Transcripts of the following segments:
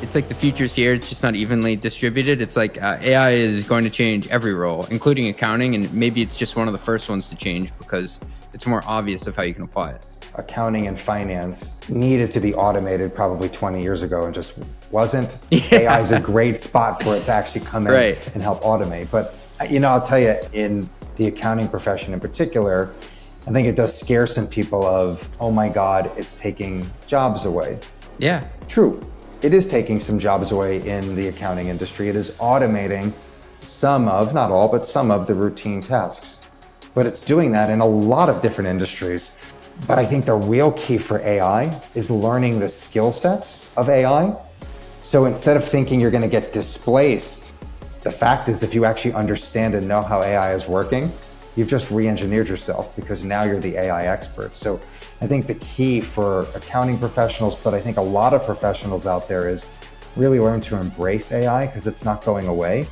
it's like the future's here. It's just not evenly distributed. It's like AI is going to change every role, including accounting. And maybe it's just one of the first ones to change because it's more obvious of how you can apply it. Accounting and finance needed to be automated probably 20 years ago and just wasn't. AI is a great spot for it to actually come in and help automate. But, I'll tell you, in the accounting profession in particular, I think it does scare some people of, oh my God, it's taking jobs away. Yeah. True. It is taking some jobs away in the accounting industry. It is automating some of, not all, but some of the routine tasks. But it's doing that in a lot of different industries. But I think the real key for AI is learning the skill sets of AI. So instead of thinking you're going to get displaced, the fact is if you actually understand and know how AI is working, you've just re-engineered yourself because now you're the AI expert. So I think the key for accounting professionals, but I think a lot of professionals out there, is really learn to embrace AI because it's not going away.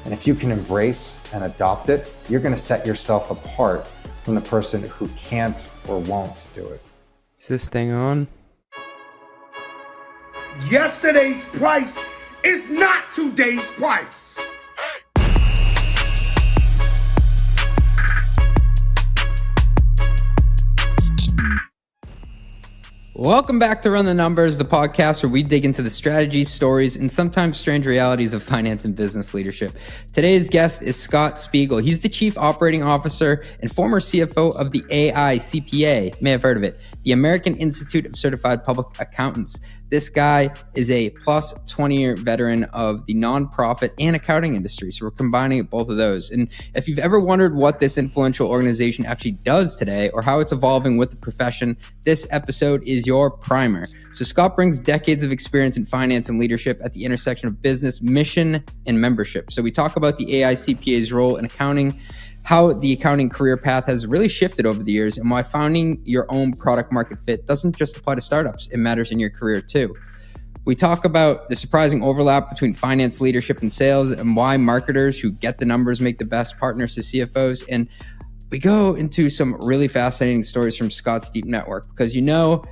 And if you can embrace and adopt it, you're going to set yourself apart from the person who can't or won't do it. Is this thing on? Yesterday's price is not today's price. Welcome back to Run the Numbers, the podcast where we dig into the strategies, stories, and sometimes strange realities of finance and business leadership. Today's guest is Scott Spiegel. He's the Chief Operating Officer and former CFO of the AICPA. You may have heard of it, the American Institute of Certified Public Accountants. This guy is a plus 20-year veteran of the nonprofit and accounting industry. So we're combining both of those. And if you've ever wondered what this influential organization actually does today or how it's evolving with the profession, this episode is your primer. So Scott brings decades of experience in finance and leadership at the intersection of business, mission, and membership. So we talk about the AICPA's role in accounting, how the accounting career path has really shifted over the years, and why finding your own product market fit doesn't just apply to startups, it matters in your career too. We talk about the surprising overlap between finance leadership and sales and why marketers who get the numbers make the best partners to CFOs. And we go into some really fascinating stories from Scott's deep network, because you know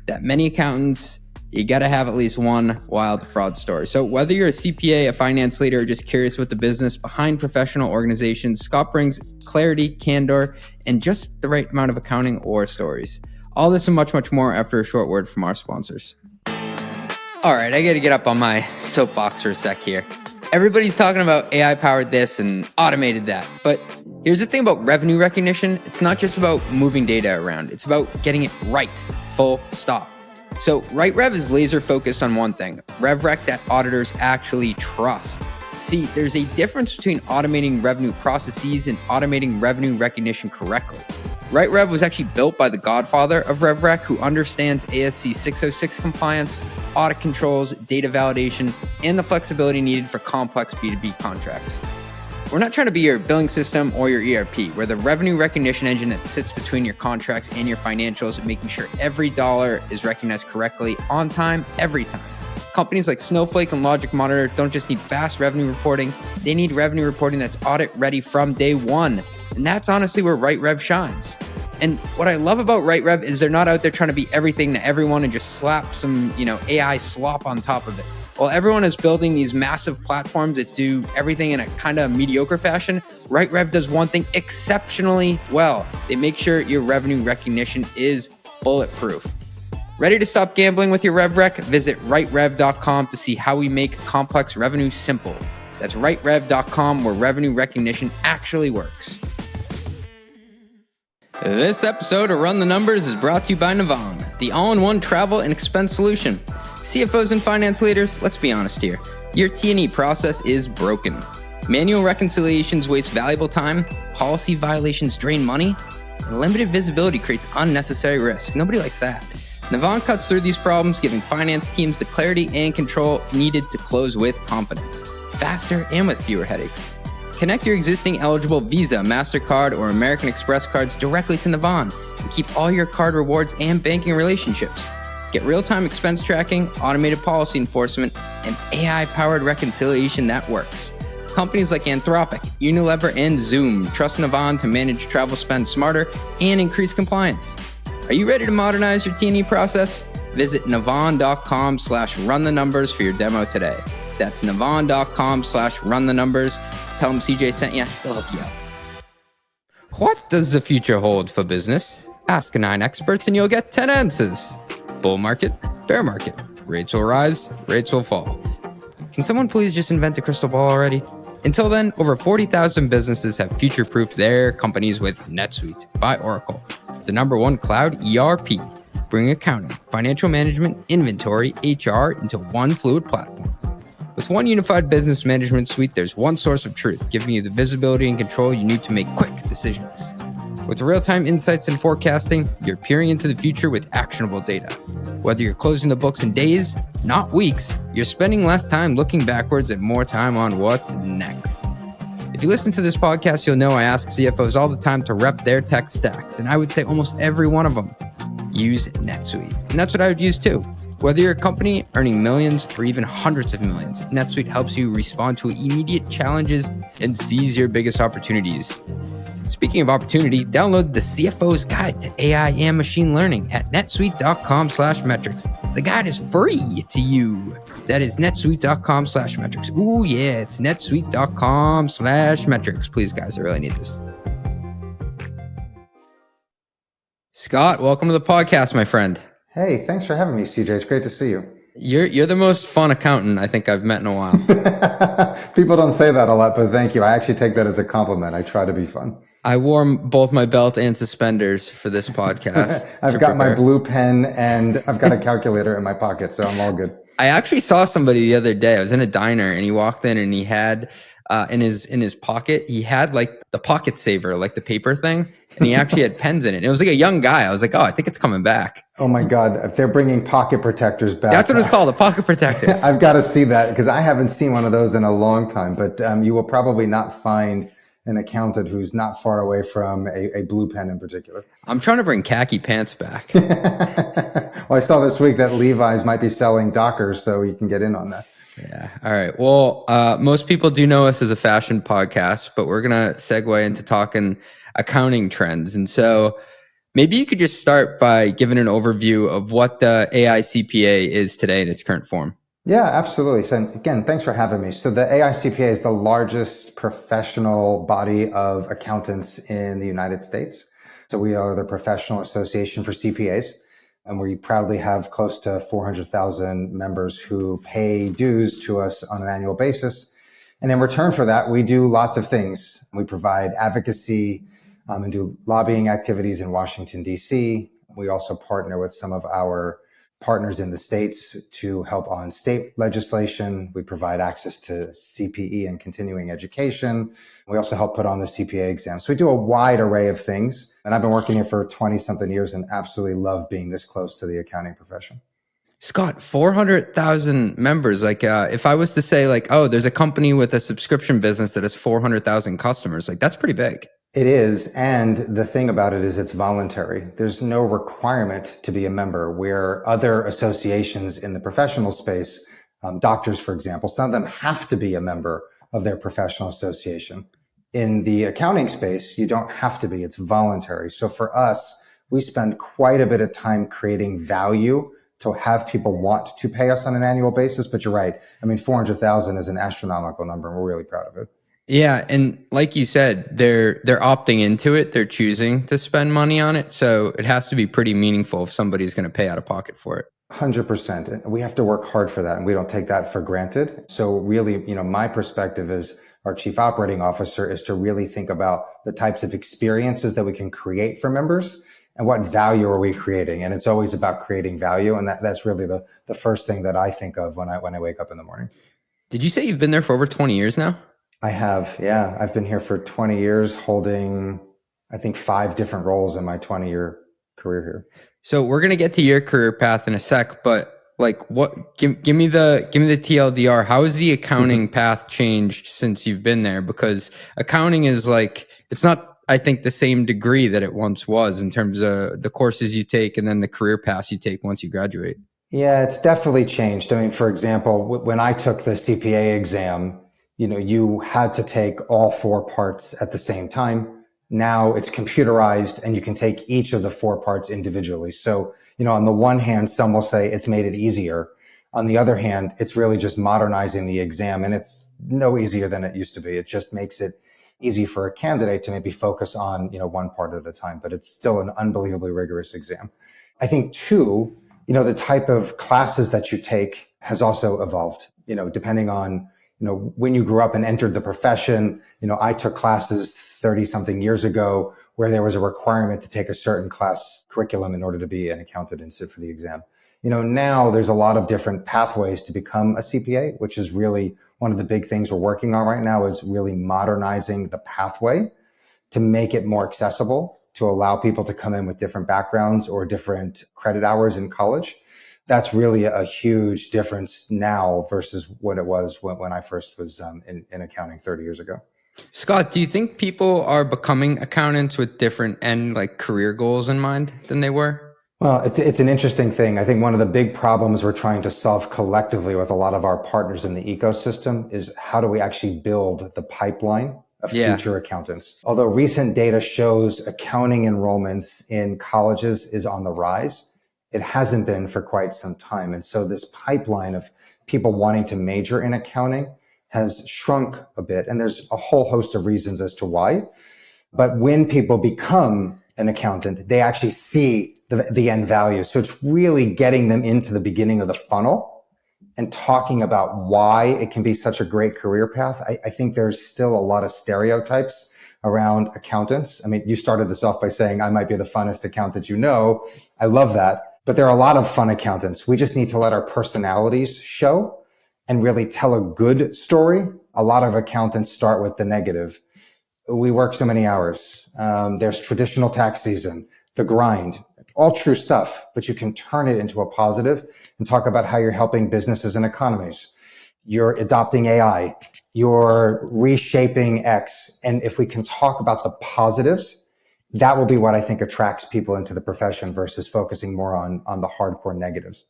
that many accountants, you got to have at least one wild fraud story. So whether you're a CPA, a finance leader, or just curious about the business behind professional organizations, Scott brings clarity, candor, and just the right amount of accounting or stories. All this and much, much more after a short word from our sponsors. All right, I got to get up on my soapbox for a sec here. Everybody's talking about AI-powered this and automated that. But here's the thing about revenue recognition. It's not just about moving data around. It's about getting it right, full stop. So RightRev is laser focused on one thing, RevRec that auditors actually trust. See, there's a difference between automating revenue processes and automating revenue recognition correctly. RightRev was actually built by the godfather of RevRec, who understands ASC 606 compliance, audit controls, data validation, and the flexibility needed for complex B2B contracts. We're not trying to be your billing system or your ERP. We're the revenue recognition engine that sits between your contracts and your financials, making sure every dollar is recognized correctly, on time, every time. Companies like Snowflake and Logic Monitor don't just need fast revenue reporting, they need revenue reporting that's audit ready from day one. And that's honestly where RightRev shines. And what I love about RightRev is they're not out there trying to be everything to everyone and just slap some, AI slop on top of it. While everyone is building these massive platforms that do everything in a kind of mediocre fashion, RightRev does one thing exceptionally well. They make sure your revenue recognition is bulletproof. Ready to stop gambling with your RevRec? Visit RightRev.com to see how we make complex revenue simple. That's RightRev.com, where revenue recognition actually works. This episode of Run the Numbers is brought to you by Navan, the all-in-one travel and expense solution. CFOs and finance leaders, let's be honest here. Your T&E process is broken. Manual reconciliations waste valuable time, policy violations drain money, and limited visibility creates unnecessary risk. Nobody likes that. Navan cuts through these problems, giving finance teams the clarity and control needed to close with confidence, faster and with fewer headaches. Connect your existing eligible Visa, MasterCard, or American Express cards directly to Navan and keep all your card rewards and banking relationships. Get real-time expense tracking, automated policy enforcement, and AI-powered reconciliation that works. Companies like Anthropic, Unilever, and Zoom trust Navan to manage travel spend smarter and increase compliance. Are you ready to modernize your T&E process? Visit navan.com/run the numbers for your demo today. That's navan.com/run the numbers. Tell them CJ sent you. They'll hook you up. What does the future hold for business? Ask 9 experts and you'll get 10 answers. Bull market, bear market. Rates will rise, rates will fall. Can someone please just invent a crystal ball already? Until then, over 40,000 businesses have future-proofed their companies with NetSuite by Oracle, the #1 cloud ERP, bringing accounting, financial management, inventory, HR into one fluid platform. With one unified business management suite, there's one source of truth, giving you the visibility and control you need to make quick decisions. With real-time insights and forecasting, you're peering into the future with actionable data. Whether you're closing the books in days, not weeks, you're spending less time looking backwards and more time on what's next. If you listen to this podcast, you'll know I ask CFOs all the time to rep their tech stacks, and I would say almost every one of them use NetSuite. And that's what I would use too. Whether you're a company earning millions or even hundreds of millions, NetSuite helps you respond to immediate challenges and seize your biggest opportunities. Speaking of opportunity, download the CFO's Guide to AI and Machine Learning at netsuite.com/metrics. The guide is free to you. That is netsuite.com/metrics. Ooh, yeah, it's netsuite.com/metrics. Please, guys, I really need this. Scott, welcome to the podcast, my friend. Hey, thanks for having me, CJ. It's great to see you. You're the most fun accountant I think I've met in a while. People don't say that a lot, but thank you. I actually take that as a compliment. I try to be fun. I wore both my belt and suspenders for this podcast. I've got my blue pen and I've got a calculator in my pocket, so I'm all good. I actually saw somebody the other day. I was in a diner and he walked in and he had in his pocket, he had like the pocket saver, like the paper thing, and he actually had pens in it. It was like a young guy. I was like, oh, I think it's coming back. Oh my God, if they're bringing pocket protectors back. That's what it's called, a pocket protector. I've got to see that because I haven't seen one of those in a long time, but you will probably not find an accountant who's not far away from a blue pen in particular. I'm trying to bring khaki pants back. Well, I saw this week that Levi's might be selling Dockers, so you can get in on that. Yeah. All right. Well, most people do know us as a fashion podcast, but we're going to segue into talking accounting trends. And so maybe you could just start by giving an overview of what the AICPA is today in its current form. Yeah, absolutely. So again, thanks for having me. So the AICPA is the largest professional body of accountants in the United States. So we are the professional association for CPAs, and we proudly have close to 400,000 members who pay dues to us on an annual basis. And in return for that, we do lots of things. We provide advocacy and do lobbying activities in Washington, D.C. We also partner with some of our partners in the states to help on state legislation. We provide access to CPE and continuing education. We also help put on the CPA exam. So we do a wide array of things. And I've been working here for 20 something years and absolutely love being this close to the accounting profession. Scott, 400,000 members. Like, if I was to say like, oh, there's a company with a subscription business that has 400,000 customers, like that's pretty big. It is. And the thing about it is it's voluntary. There's no requirement to be a member, where other associations in the professional space, doctors, for example, some of them have to be a member of their professional association. In the accounting space, you don't have to be. It's voluntary. So for us, we spend quite a bit of time creating value to have people want to pay us on an annual basis. But you're right. I mean, 400,000 is an astronomical number, and we're really proud of it. Yeah, and like you said, they're opting into it. They're choosing to spend money on it. So it has to be pretty meaningful if somebody's going to pay out of pocket for it. 100%. And we have to work hard for that, and we don't take that for granted. So really, my perspective as our chief operating officer is to really think about the types of experiences that we can create for members and what value are we creating. And it's always about creating value. And that's really the first thing that I think of when I wake up in the morning. Did you say you've been there for over 20 years now? I have, yeah. I've been here for 20 years, holding, I think, 5 different roles in my 20-year career here. So we're going to get to your career path in a sec, but like give me the TLDR. How has the accounting path changed since you've been there? Because accounting is like, it's not, I think, the same degree that it once was in terms of the courses you take and then the career paths you take once you graduate. Yeah, it's definitely changed. I mean, for example, when I took the CPA exam, you had to take all 4 parts at the same time. Now it's computerized and you can take each of the four parts individually. So, on the one hand, some will say it's made it easier. On the other hand, it's really just modernizing the exam, and it's no easier than it used to be. It just makes it easy for a candidate to maybe focus on, one part at a time, but it's still an unbelievably rigorous exam. I think two, the type of classes that you take has also evolved, depending on, when you grew up and entered the profession. I took classes 30 something years ago where there was a requirement to take a certain class curriculum in order to be an accountant and sit for the exam. Now there's a lot of different pathways to become a CPA, which is really one of the big things we're working on right now, is really modernizing the pathway to make it more accessible, to allow people to come in with different backgrounds or different credit hours in college. That's really a huge difference now versus what it was when I first was in accounting 30 years ago. Scott, do you think people are becoming accountants with different career goals in mind than they were? Well, it's an interesting thing. I think one of the big problems we're trying to solve collectively with a lot of our partners in the ecosystem is how do we actually build the pipeline of future accountants? Although recent data shows accounting enrollments in colleges is on the rise, it hasn't been for quite some time. And so this pipeline of people wanting to major in accounting has shrunk a bit. And there's a whole host of reasons as to why. But when people become an accountant, they actually see the end value. So it's really getting them into the beginning of the funnel and talking about why it can be such a great career path. I think there's still a lot of stereotypes around accountants. I mean, you started this off by saying I might be the funnest accountant you know. I love that. But there are a lot of fun accountants. We just need to let our personalities show and really tell a good story. A lot of accountants start with the negative. We work so many hours. There's traditional tax season, the grind, all true stuff, but you can turn it into a positive and talk about how you're helping businesses and economies. You're adopting AI, you're reshaping X. And if we can talk about the positives, that will be what I think attracts people into the profession versus focusing more on the hardcore negatives.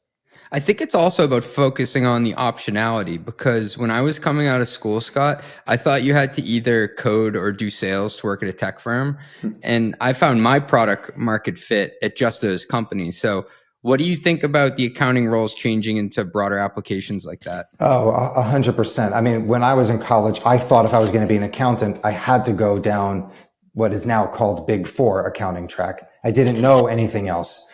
I think it's also about focusing on the optionality, because when I was coming out of school, Scott, I thought you had to either code or do sales to work at a tech firm. And I found my product market fit at just those companies. So what do you think about the accounting roles changing into broader applications like that? Oh, 100%. I mean, when I was in college, I thought if I was going to be an accountant, I had to go down what is now called Big Four accounting track. I didn't know anything else.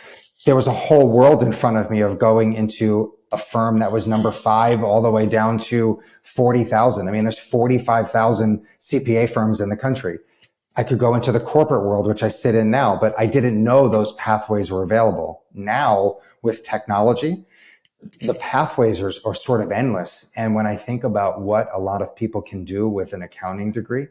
There was a whole world in front of me of going into a firm that was number 5 all the way down to 40,000. I mean, there's 45,000 CPA firms in the country. I could go into the corporate world, which I sit in now, but I didn't know those pathways were available. Now, with technology, the pathways are sort of endless. And when I think about what a lot of people can do with an accounting degree,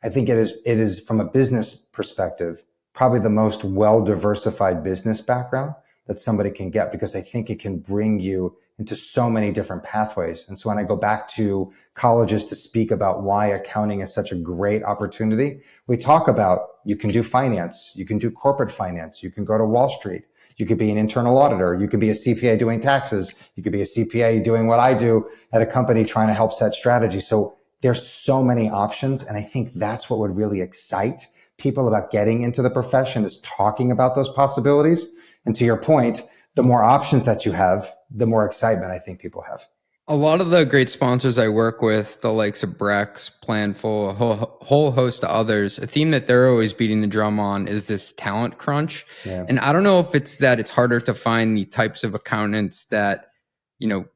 I think it is from a business perspective, probably the most well-diversified business background that somebody can get, because I think it can bring you into so many different pathways. And so when I go back to colleges to speak about why accounting is such a great opportunity, we talk about you can do finance, you can do corporate finance, you can go to Wall Street, you could be an internal auditor, you could be a CPA doing taxes, you could be a CPA doing what I do at a company trying to help set strategy. So there's so many options. And I think that's what would really excite people about getting into the profession, is talking about those possibilities. And to your point, the more options that you have, the more excitement I think people have. A lot of the great sponsors I work with, the likes of Brex, Planful, a whole host of others, a theme that they're always beating the drum on is this talent crunch. Yeah. And I don't know if it's that it's harder to find the types of accountants that,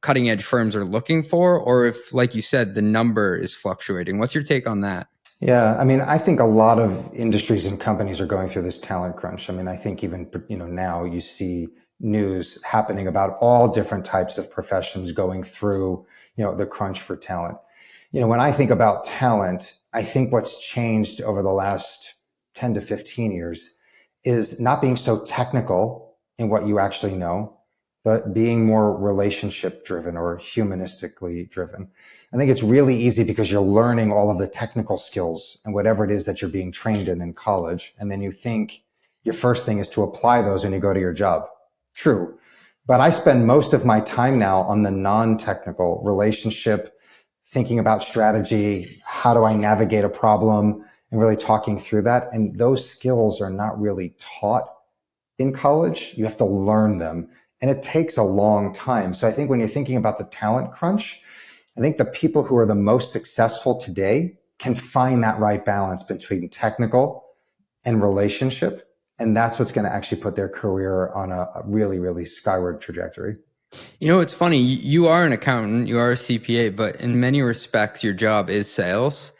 cutting edge firms are looking for, or if, like you said, the number is fluctuating. What's your take on that? Yeah, I mean, I think a lot of industries and companies are going through this talent crunch. I mean, I think even, now you see news happening about all different types of professions going through, the crunch for talent. When I think about talent, I think what's changed over the last 10 to 15 years is not being so technical in what you actually know, but being more relationship driven or humanistically driven. I think it's really easy because you're learning all of the technical skills and whatever it is that you're being trained in college. And then you think your first thing is to apply those when you go to your job. True. But I spend most of my time now on the non-technical relationship, thinking about strategy. How do I navigate a problem? and really talking through that. And those skills are not really taught in college. You have to learn them, and it takes a long time. So I think when you're thinking about the talent crunch, I think the people who are the most successful today can find that right balance between technical and relationship. And that's what's going to actually put their career on a really, really skyward trajectory. You know, it's funny. You are an accountant, you are a CPA, but in many respects, your job is sales.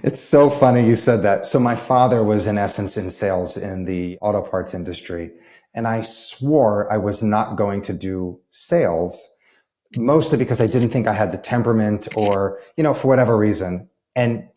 It's so funny you said that. So my father was in essence in sales in the auto parts industry. And I swore I was not going to do sales, mostly because I didn't think I had the temperament or, for whatever reason. And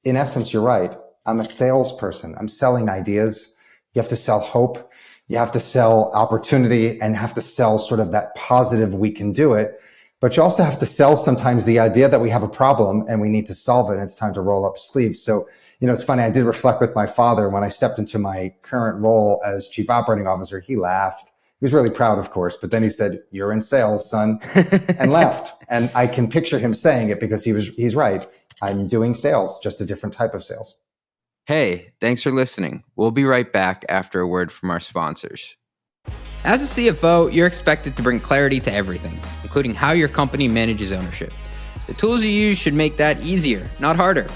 in essence, you're right. I'm a salesperson. I'm selling ideas. You have to sell hope. You have to sell opportunity and have to sell sort of that positive, we can do it. But you also have to sell sometimes the idea that we have a problem and we need to solve it. And it's time to roll up sleeves. So, it's funny. I did reflect with my father when I stepped into my current role as chief operating officer. He laughed. He was really proud, of course. But then he said, "You're in sales, son," and left. And I can picture him saying it because he's right. I'm doing sales, just a different type of sales. Hey, thanks for listening. We'll be right back after a word from our sponsors. As a CFO, you're expected to bring clarity to everything, including how your company manages ownership. The tools you use should make that easier, not harder.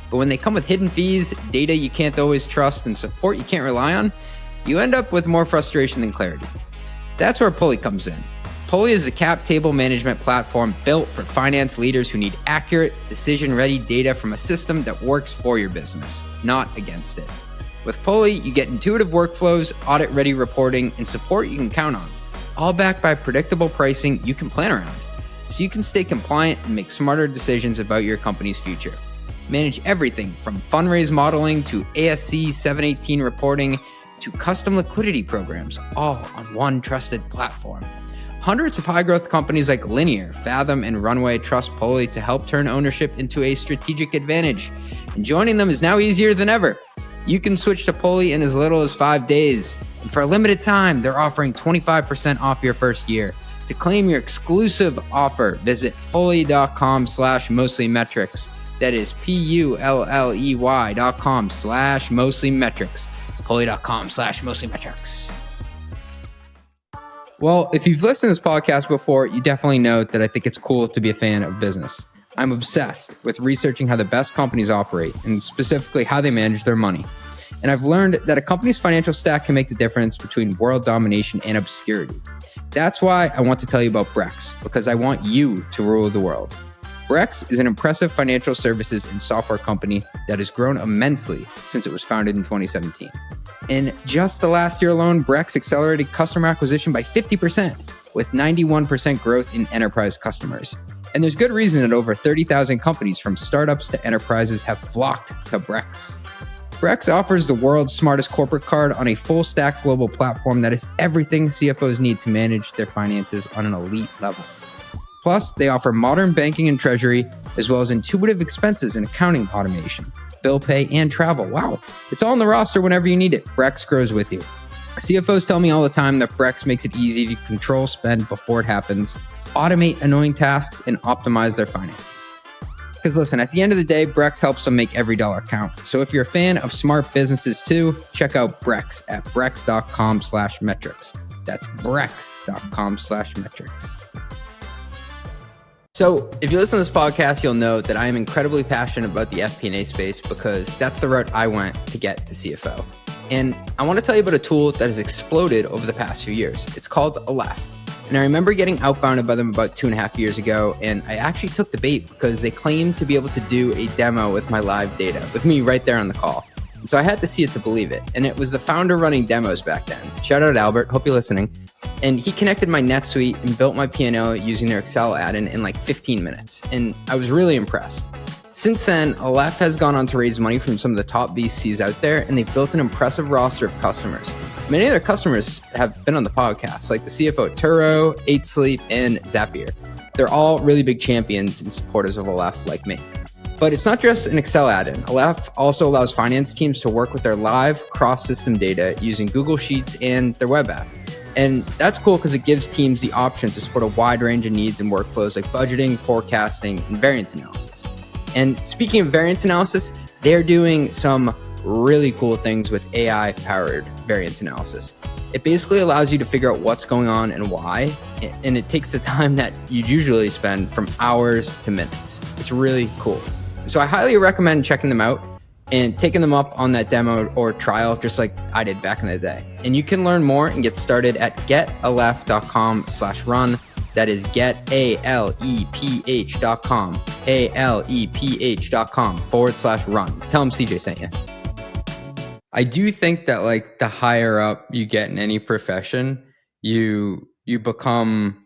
But when they come with hidden fees, data you can't always trust, and support you can't rely on, you end up with more frustration than clarity. That's where Pulley comes in. Pulley is the cap table management platform built for finance leaders who need accurate, decision-ready data from a system that works for your business, not against it. With Pulley, you get intuitive workflows, audit-ready reporting, and support you can count on, all backed by predictable pricing you can plan around, so you can stay compliant and make smarter decisions about your company's future. Manage everything from fundraise modeling to ASC 718 reporting to custom liquidity programs, all on one trusted platform. Hundreds of high-growth companies like Linear, Fathom, and Runway trust Pulley to help turn ownership into a strategic advantage, and joining them is now easier than ever. You can switch to Pulley in as little as 5 days, and for a limited time, they're offering 25% off your first year. To claim your exclusive offer, visit pulley.com/mostlymetrics. That is pulley.com/mostlymetrics. pulley.com/mostlymetrics. Well, if you've listened to this podcast before, you definitely know that I think it's cool to be a fan of business. I'm obsessed with researching how the best companies operate and specifically how they manage their money. And I've learned that a company's financial stack can make the difference between world domination and obscurity. That's why I want to tell you about Brex, because I want you to rule the world. Brex is an impressive financial services and software company that has grown immensely since it was founded in 2017. In just the last year alone, Brex accelerated customer acquisition by 50%, with 91% growth in enterprise customers. And there's good reason that over 30,000 companies from startups to enterprises have flocked to Brex. Brex offers the world's smartest corporate card on a full-stack global platform that is everything CFOs need to manage their finances on an elite level. Plus, they offer modern banking and treasury, as well as intuitive expenses and accounting automation, bill pay, and travel. Wow, it's all in the roster whenever you need it. Brex grows with you. CFOs tell me all the time that Brex makes it easy to control spend before it happens, automate annoying tasks, and optimize their finances. Because listen, at the end of the day, Brex helps them make every dollar count. So if you're a fan of smart businesses too, check out Brex at brex.com/metrics. That's brex.com/metrics. So if you listen to this podcast, you'll know that I am incredibly passionate about the FP&A space because that's the route I went to get to CFO. And I want to tell you about a tool that has exploded over the past few years. It's called Aleph. And I remember getting outbounded by them about 2.5 years ago, and I actually took the bait because they claimed to be able to do a demo with my live data, with me right there on the call. And so I had to see it to believe it. And it was the founder running demos back then. Shout out Albert, hope you're listening. And he connected my NetSuite and built my P&L using their Excel add-in in like 15 minutes. And I was really impressed. Since then, Aleph has gone on to raise money from some of the top VCs out there, and they've built an impressive roster of customers. Many of their customers have been on the podcast, like the CFO at Turo, 8 Sleep, and Zapier. They're all really big champions and supporters of Aleph like me. But it's not just an Excel add-in. Aleph also allows finance teams to work with their live cross-system data using Google Sheets and their web app. And that's cool because it gives teams the option to support a wide range of needs and workflows like budgeting, forecasting, and variance analysis. And speaking of variance analysis, They're doing some really cool things with AI powered variance analysis. It basically allows you to figure out what's going on and why, and it takes the time that you'd usually spend from hours to minutes. It's really cool. So I highly recommend checking them out and taking them up on that demo or trial, just like I did back in the day. And you can learn more and get started at getaleph.com/run. That is getaleph.com, aleph.com/run. Tell them CJ sent you. I do think that like the higher up you get in any profession, you become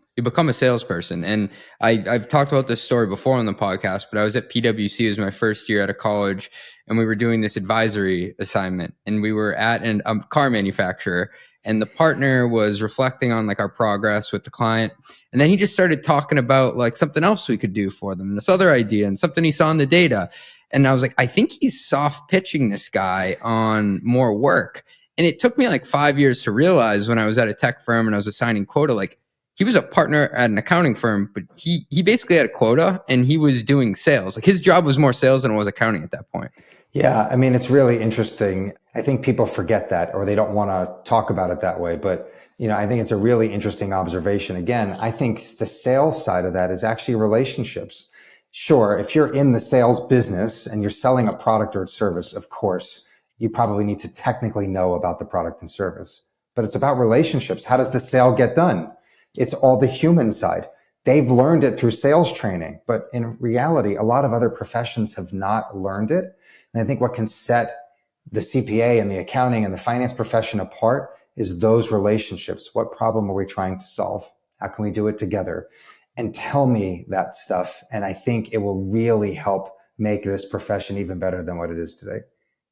a salesperson. And I've talked about this story before on the podcast, but I was at PwC. It was my first year out of college, and we were doing this advisory assignment, and we were at a car manufacturer, and the partner was reflecting on like our progress with the client. And then he just started talking about like something else we could do for them, this other idea and something he saw in the data. And I was like, I think he's soft pitching this guy on more work. And it took me like 5 years to realize when I was at a tech firm and I was assigning quota, like he was a partner at an accounting firm, but he basically had a quota and he was doing sales. Like his job was more sales than it was accounting at that point. Yeah, I mean, it's really interesting. I think people forget that, or they don't want to talk about it that way. But, I think it's a really interesting observation. Again, I think the sales side of that is actually relationships. Sure, if you're in the sales business and you're selling a product or a service, of course, you probably need to technically know about the product and service. But it's about relationships. How does the sale get done? It's all the human side. They've learned it through sales training, but in reality, a lot of other professions have not learned it. And I think what can set the CPA and the accounting and the finance profession apart is those relationships. What problem are we trying to solve? How can we do it together? And tell me that stuff. And I think it will really help make this profession even better than what it is today.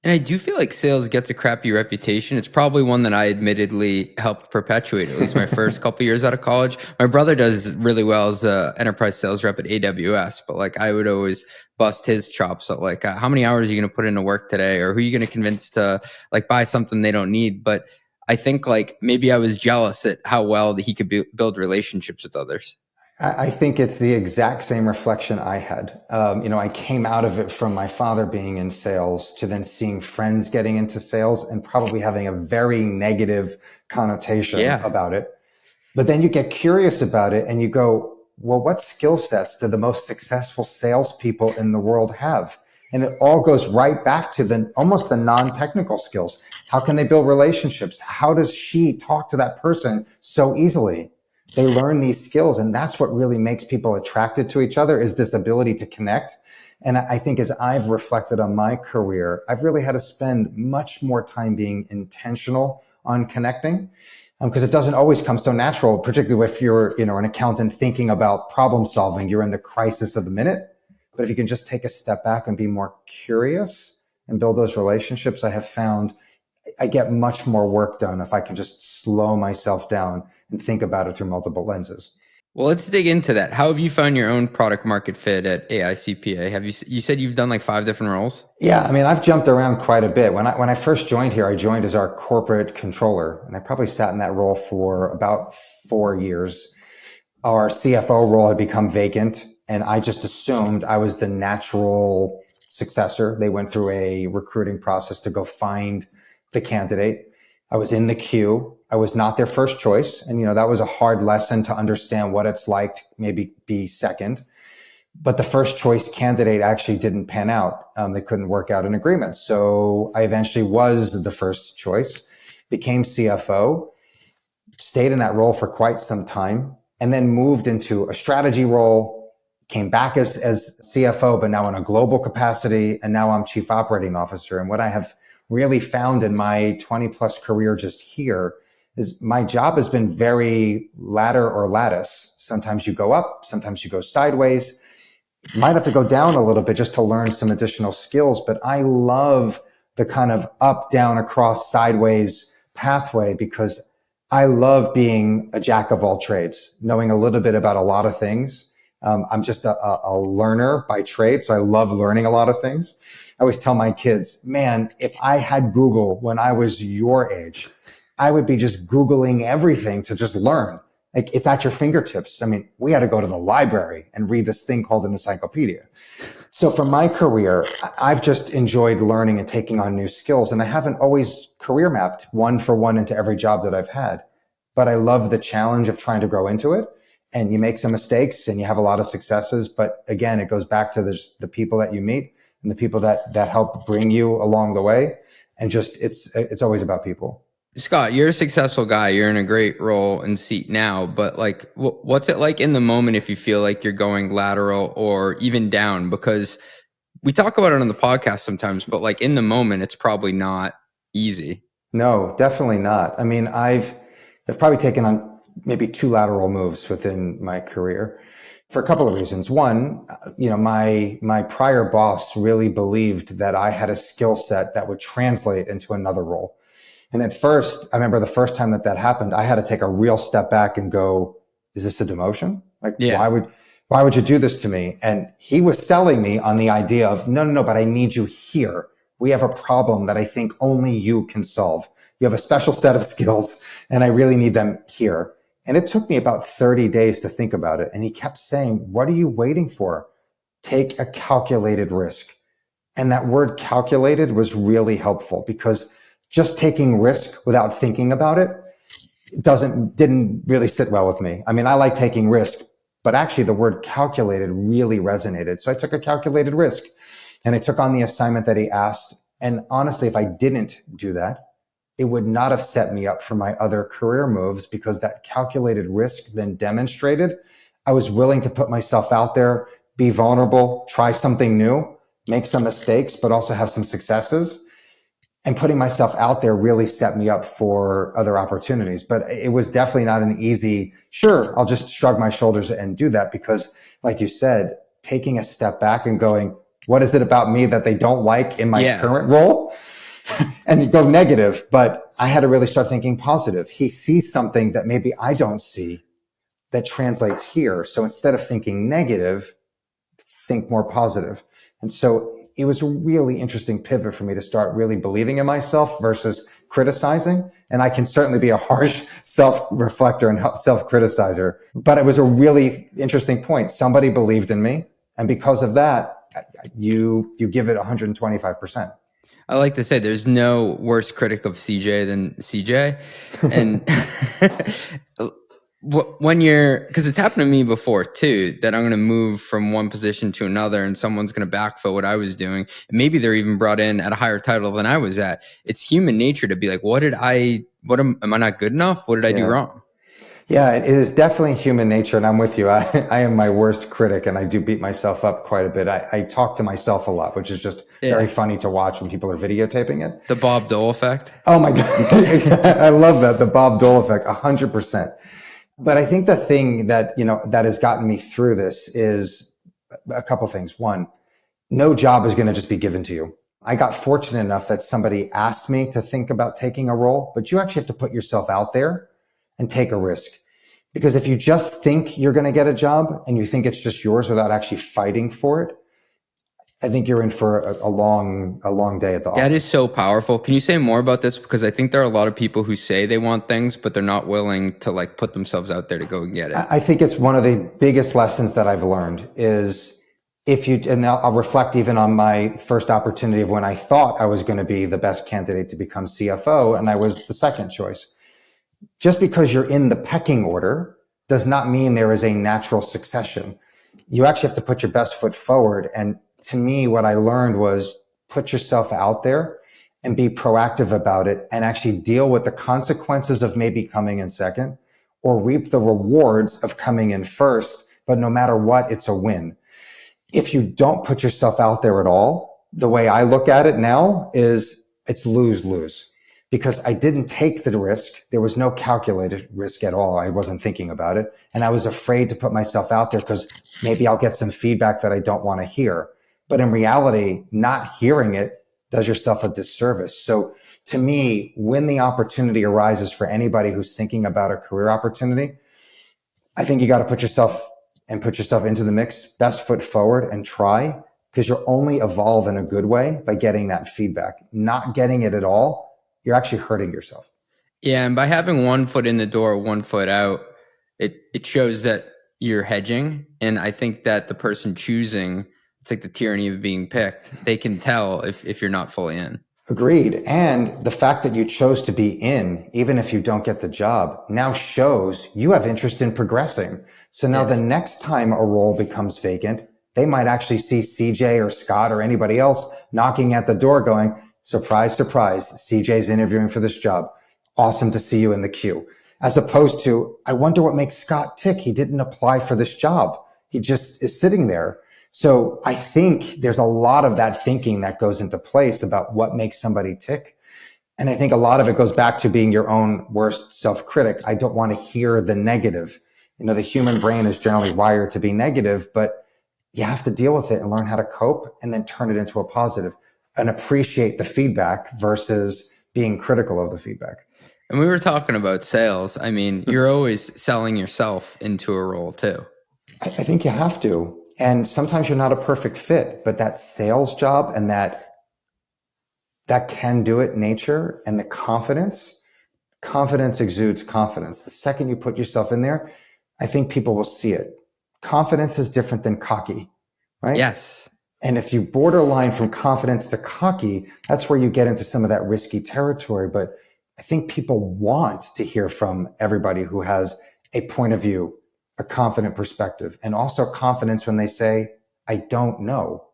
And I do feel like sales gets a crappy reputation. It's probably one that I admittedly helped perpetuate, at least my first couple years out of college. My brother does really well as an enterprise sales rep at AWS, but like I would always bust his chops at like, how many hours are you going to put into work today? Or who are you going to convince to like buy something they don't need? But I think like maybe I was jealous at how well that he could build relationships with others. I think it's the exact same reflection I had. I came out of it from my father being in sales to then seeing friends getting into sales and probably having a very negative connotation about it. But then you get curious about it and you go, well, what skill sets do the most successful salespeople in the world have? And it all goes right back to almost the non-technical skills. How can they build relationships? How does she talk to that person so easily? They learn these skills, and that's what really makes people attracted to each other, is this ability to connect. And I think as I've reflected on my career, I've really had to spend much more time being intentional on connecting, because it doesn't always come so natural, particularly if you're, an accountant thinking about problem solving. You're in the crisis of the minute. But if you can just take a step back and be more curious and build those relationships, I have found I get much more work done if I can just slow myself down and think about it through multiple lenses. Well, let's dig into that. How have you found your own product market fit at AICPA? You said you've done like 5 different roles? Yeah, I mean, I've jumped around quite a bit. When I first joined here, I joined as our corporate controller, and I probably sat in that role for about 4 years. Our CFO role had become vacant, and I just assumed I was the natural successor. They went through a recruiting process to go find the candidate. I was in the queue. I was not their first choice. And, that was a hard lesson to understand what it's like to maybe be second. But the first choice candidate actually didn't pan out. They couldn't work out an agreement. So I eventually was the first choice, became CFO, stayed in that role for quite some time, and then moved into a strategy role, came back as CFO, but now in a global capacity. And now I'm chief operating officer. And what I have really found in my 20 plus career just here is my job has been very ladder or lattice. Sometimes you go up, sometimes you go sideways. You might have to go down a little bit just to learn some additional skills, but I love the kind of up, down, across, sideways pathway, because I love being a jack of all trades, knowing a little bit about a lot of things. I'm just a learner by trade, so I love learning a lot of things. I always tell my kids, man, if I had Google when I was your age, I would be just Googling everything to just learn. Like, it's at your fingertips. I mean, we had to go to the library and read this thing called an encyclopedia. So from my career, I've just enjoyed learning and taking on new skills. And I haven't always career mapped one for one into every job that I've had. But I love the challenge of trying to grow into it. And you make some mistakes and you have a lot of successes. But again, it goes back to the people that you meet and the people that help bring you along the way. And just, it's always about people. Scott, you're a successful guy. You're in a great role and seat now, but like, what's it like in the moment if you feel like you're going lateral or even down? Because we talk about it on the podcast sometimes, but like in the moment, it's probably not easy. No, definitely not. I mean, I've probably taken on maybe 2 lateral moves within my career for a couple of reasons. One, my prior boss really believed that I had a skill set that would translate into another role. And at first, I remember the first time that happened, I had to take a real step back and go, is this a demotion? Like, why would you do this to me? And he was selling me on the idea of, no, but I need you here. We have a problem that I think only you can solve. You have a special set of skills and I really need them here. And it took me about 30 days to think about it. And he kept saying, what are you waiting for? Take a calculated risk. And that word calculated was really helpful because just taking risk without thinking about it didn't really sit well with me. I mean, I like taking risk, but actually the word calculated really resonated. So I took a calculated risk and I took on the assignment that he asked. And honestly, if I didn't do that, it would not have set me up for my other career moves because that calculated risk then demonstrated I was willing to put myself out there, be vulnerable, try something new, make some mistakes, but also have some successes. And putting myself out there really set me up for other opportunities. But it was definitely not an easy, sure, I'll just shrug my shoulders and do that because, like you said, taking a step back and going, what is it about me that they don't like in my current role? And you go negative, but I had to really start thinking positive. He sees something that maybe I don't see that translates here. So instead of thinking negative, think more positive. And so it was a really interesting pivot for me to start really believing in myself versus criticizing. And I can certainly be a harsh self-reflector and self-criticizer, but it was a really interesting point. Somebody believed in me. And because of that, you give it 125%. I like to say there's no worse critic of CJ than CJ. And when because it's happened to me before too, that I'm going to move from one position to another and someone's going to backfill what I was doing. And maybe they're even brought in at a higher title than I was at. It's human nature to be like, am I not good enough? What did I do wrong? Yeah, it is definitely human nature. And I'm with you. I am my worst critic and I do beat myself up quite a bit. I talk to myself a lot, which is just very funny to watch when people are videotaping it. The Bob Dole effect. Oh my God. I love that. The Bob Dole effect, 100%. But I think the thing that, that has gotten me through this is a couple things. One, no job is going to just be given to you. I got fortunate enough that somebody asked me to think about taking a role, but you actually have to put yourself out there and take a risk. Because if you just think you're going to get a job and you think it's just yours without actually fighting for it, I think you're in for a long day at the office. That is so powerful. Can you say more about this? Because I think there are a lot of people who say they want things, but they're not willing to like put themselves out there to go and get it. I think it's one of the biggest lessons that I've learned is and I'll reflect even on my first opportunity of when I thought I was going to be the best candidate to become CFO and I was the second choice. Just because you're in the pecking order does not mean there is a natural succession. You actually have to put your best foot forward. And to me, what I learned was put yourself out there and be proactive about it and actually deal with the consequences of maybe coming in second or reap the rewards of coming in first. But no matter what, it's a win. If you don't put yourself out there at all, the way I look at it now is it's lose-lose. Because I didn't take the risk. There was no calculated risk at all. I wasn't thinking about it. And I was afraid to put myself out there because maybe I'll get some feedback that I don't want to hear. But in reality, not hearing it does yourself a disservice. So to me, when the opportunity arises for anybody who's thinking about a career opportunity, I think you got to put yourself into the mix, best foot forward and try, because you'll only evolve in a good way by getting that feedback. Not getting it at all, you're actually hurting yourself. Yeah. And by having one foot in the door, one foot out, it shows that you're hedging. And I think that the person choosing It's like the tyranny of being picked. They can tell if you're not fully in. Agreed. And the fact that you chose to be in, even if you don't get the job, now shows you have interest in progressing. So now the next time a role becomes vacant, they might actually see CJ or Scott or anybody else knocking at the door going, surprise, surprise, CJ's interviewing for this job. Awesome to see you in the queue. As opposed to, I wonder what makes Scott tick. He didn't apply for this job. He just is sitting there. So I think there's a lot of that thinking that goes into place about what makes somebody tick. And I think a lot of it goes back to being your own worst self-critic. I don't want to hear the negative. The human brain is generally wired to be negative, but you have to deal with it and learn how to cope and then turn it into a positive and appreciate the feedback versus being critical of the feedback. And we were talking about sales. I mean, you're always selling yourself into a role too. I think you have to. And sometimes you're not a perfect fit, but that sales job and that can do it nature and the confidence exudes confidence. The second you put yourself in there, I think people will see it. Confidence is different than cocky, right? Yes. And if you borderline from confidence to cocky, that's where you get into some of that risky territory. But I think people want to hear from everybody who has a point of view, a confident perspective, and also confidence when they say, I don't know.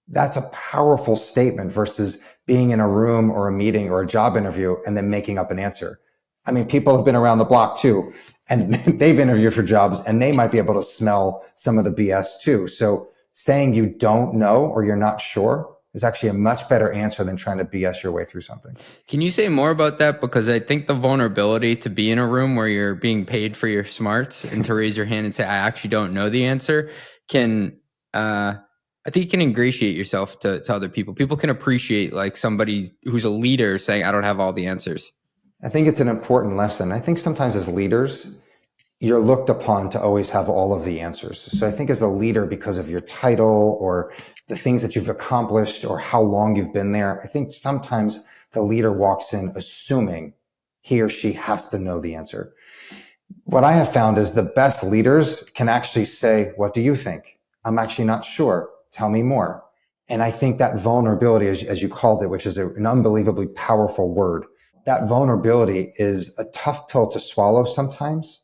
That's a powerful statement versus being in a room or a meeting or a job interview and then making up an answer. I mean, people have been around the block too, and they've interviewed for jobs and they might be able to smell some of the BS too. So saying you don't know or you're not sure is actually a much better answer than trying to BS your way through something. Can you say more about that? Because I think the vulnerability to be in a room where you're being paid for your smarts and to raise your hand and say, I actually don't know the answer can, I think you can ingratiate yourself to other people. People can appreciate like somebody who's a leader saying, I don't have all the answers. I think it's an important lesson. I think sometimes as leaders, you're looked upon to always have all of the answers. So I think as a leader, because of your title or the things that you've accomplished or how long you've been there, I think sometimes the leader walks in assuming he or she has to know the answer. What I have found is the best leaders can actually say, what do you think? I'm actually not sure. Tell me more. And I think that vulnerability, as you called it, which is an unbelievably powerful word, that vulnerability is a tough pill to swallow sometimes,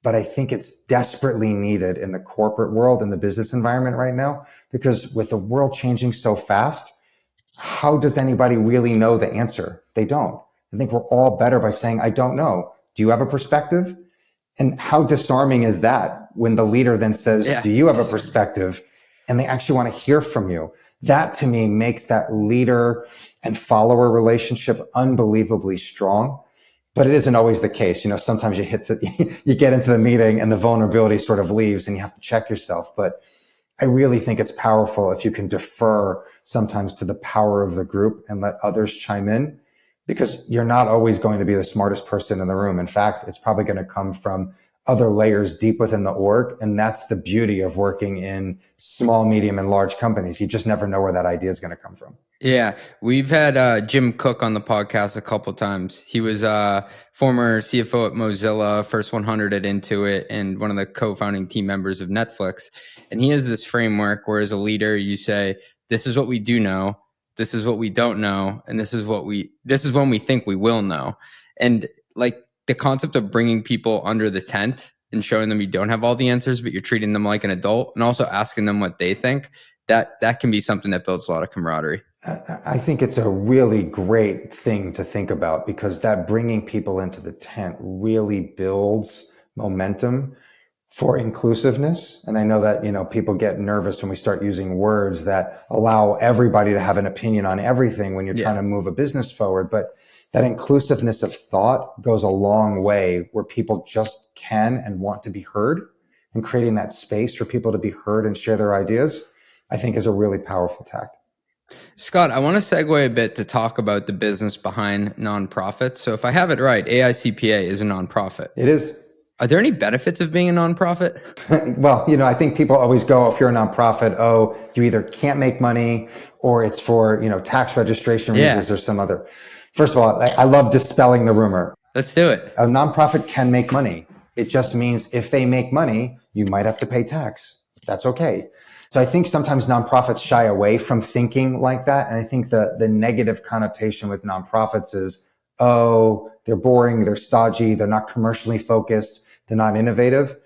but I think it's desperately needed in the corporate world and the business environment right now, because with the world changing so fast, how does anybody really know the answer? They don't. I think we're all better by saying, I don't know. Do you have a perspective? And how disarming is that when the leader then says, do you have a perspective? And they actually want to hear from you. That to me makes that leader and follower relationship unbelievably strong. But it isn't always the case. Sometimes you get into the meeting and the vulnerability sort of leaves and you have to check yourself. But I really think it's powerful if you can defer sometimes to the power of the group and let others chime in, because you're not always going to be the smartest person in the room. In fact, it's probably going to come from other layers deep within the org. And that's the beauty of working in small, medium, and large companies. You just never know where that idea is going to come from. Yeah, we've had Jim Cook on the podcast a couple times. He was former CFO at Mozilla, first 100 at Intuit, and one of the co-founding team members of Netflix. And he has this framework where as a leader, you say, this is what we do know, this is what we don't know, and this is when we think we will know. And like the concept of bringing people under the tent and showing them you don't have all the answers, but you're treating them like an adult and also asking them what they think, that can be something that builds a lot of camaraderie. I think it's a really great thing to think about, because that bringing people into the tent really builds momentum for inclusiveness. And I know that, people get nervous when we start using words that allow everybody to have an opinion on everything when you're trying to move a business forward. But that inclusiveness of thought goes a long way, where people just can and want to be heard, and creating that space for people to be heard and share their ideas, I think is a really powerful tact. Scott, I want to segue a bit to talk about the business behind nonprofits. So if I have it right, AICPA is a nonprofit. It is. Are there any benefits of being a nonprofit? Well, I think people always go, if you're a nonprofit, you either can't make money or it's for, tax registration reasons or some other. First of all, I love dispelling the rumor. Let's do it. A nonprofit can make money. It just means if they make money, you might have to pay tax. That's okay. So I think sometimes nonprofits shy away from thinking like that. And I think the negative connotation with nonprofits is, oh, they're boring, they're stodgy, they're not commercially focused, they're not innovative.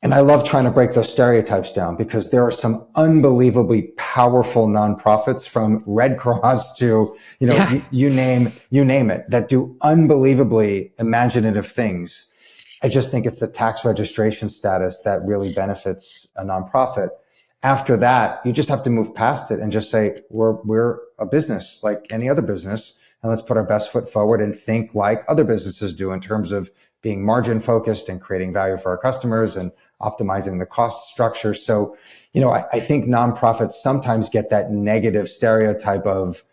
And I love trying to break those stereotypes down because there are some unbelievably powerful nonprofits from Red Cross to, you name it, that do unbelievably imaginative things. I just think it's the tax registration status that really benefits a nonprofit. After that, you just have to move past it and just say, we're a business like any other business. And let's put our best foot forward and think like other businesses do in terms of being margin focused and creating value for our customers and optimizing the cost structure. So, I think nonprofits sometimes get that negative stereotype of,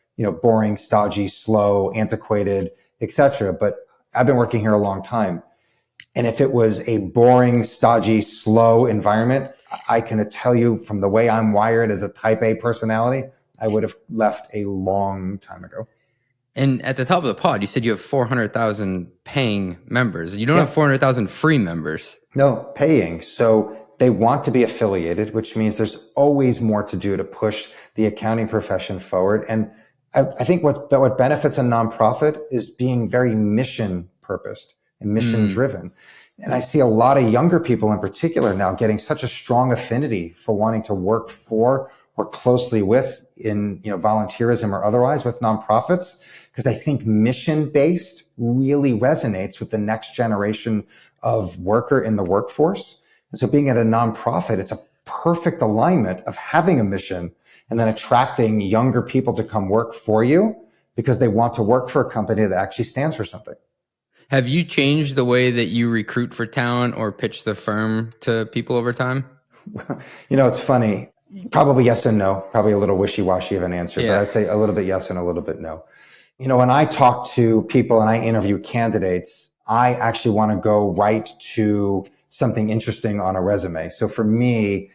boring, stodgy, slow, antiquated, etc. But I've been working here a long time. And if it was a boring, stodgy, slow environment, I can tell you from the way I'm wired as a type A personality, I would have left a long time ago. And at the top of the pod, you said you have 400,000 paying members. You don't have 400,000 free members. No, paying. So they want to be affiliated, which means there's always more to do to push the accounting profession forward. And I think what benefits a nonprofit is being very mission purposed and mission driven. And I see a lot of younger people in particular now getting such a strong affinity for wanting to work for or closely with in, volunteerism or otherwise with nonprofits. Because I think mission-based really resonates with the next generation of worker in the workforce. And so being at a nonprofit, it's a perfect alignment of having a mission and then attracting younger people to come work for you because they want to work for a company that actually stands for something. Have you changed the way that you recruit for talent or pitch the firm to people over time? It's funny. Probably yes and no. Probably a little wishy-washy of an answer, but I'd say a little bit yes and a little bit no. When I talk to people and I interview candidates, I actually want to go right to something interesting on a resume. So for me,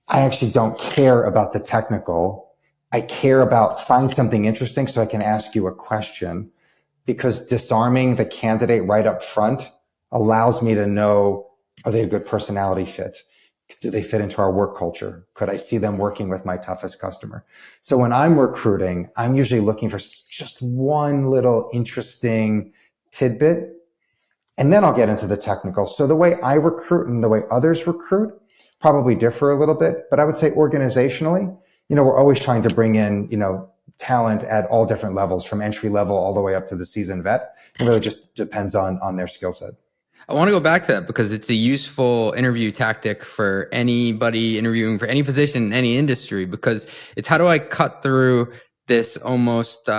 I actually don't care about the technical. I care about find something interesting so I can ask you a question, because disarming the candidate right up front allows me to know, are they a good personality fit? Do they fit into our work culture? Could I see them working with my toughest customer? So when I'm recruiting, I'm usually looking for just one little interesting tidbit, and then I'll get into the technical. So the way I recruit and the way others recruit probably differ a little bit, but I would say organizationally, we're always trying to bring in, talent at all different levels, from entry level all the way up to the seasoned vet. It really just depends on their skill set. I want to go back to that because it's a useful interview tactic for anybody interviewing for any position in any industry, because it's how do I cut through this almost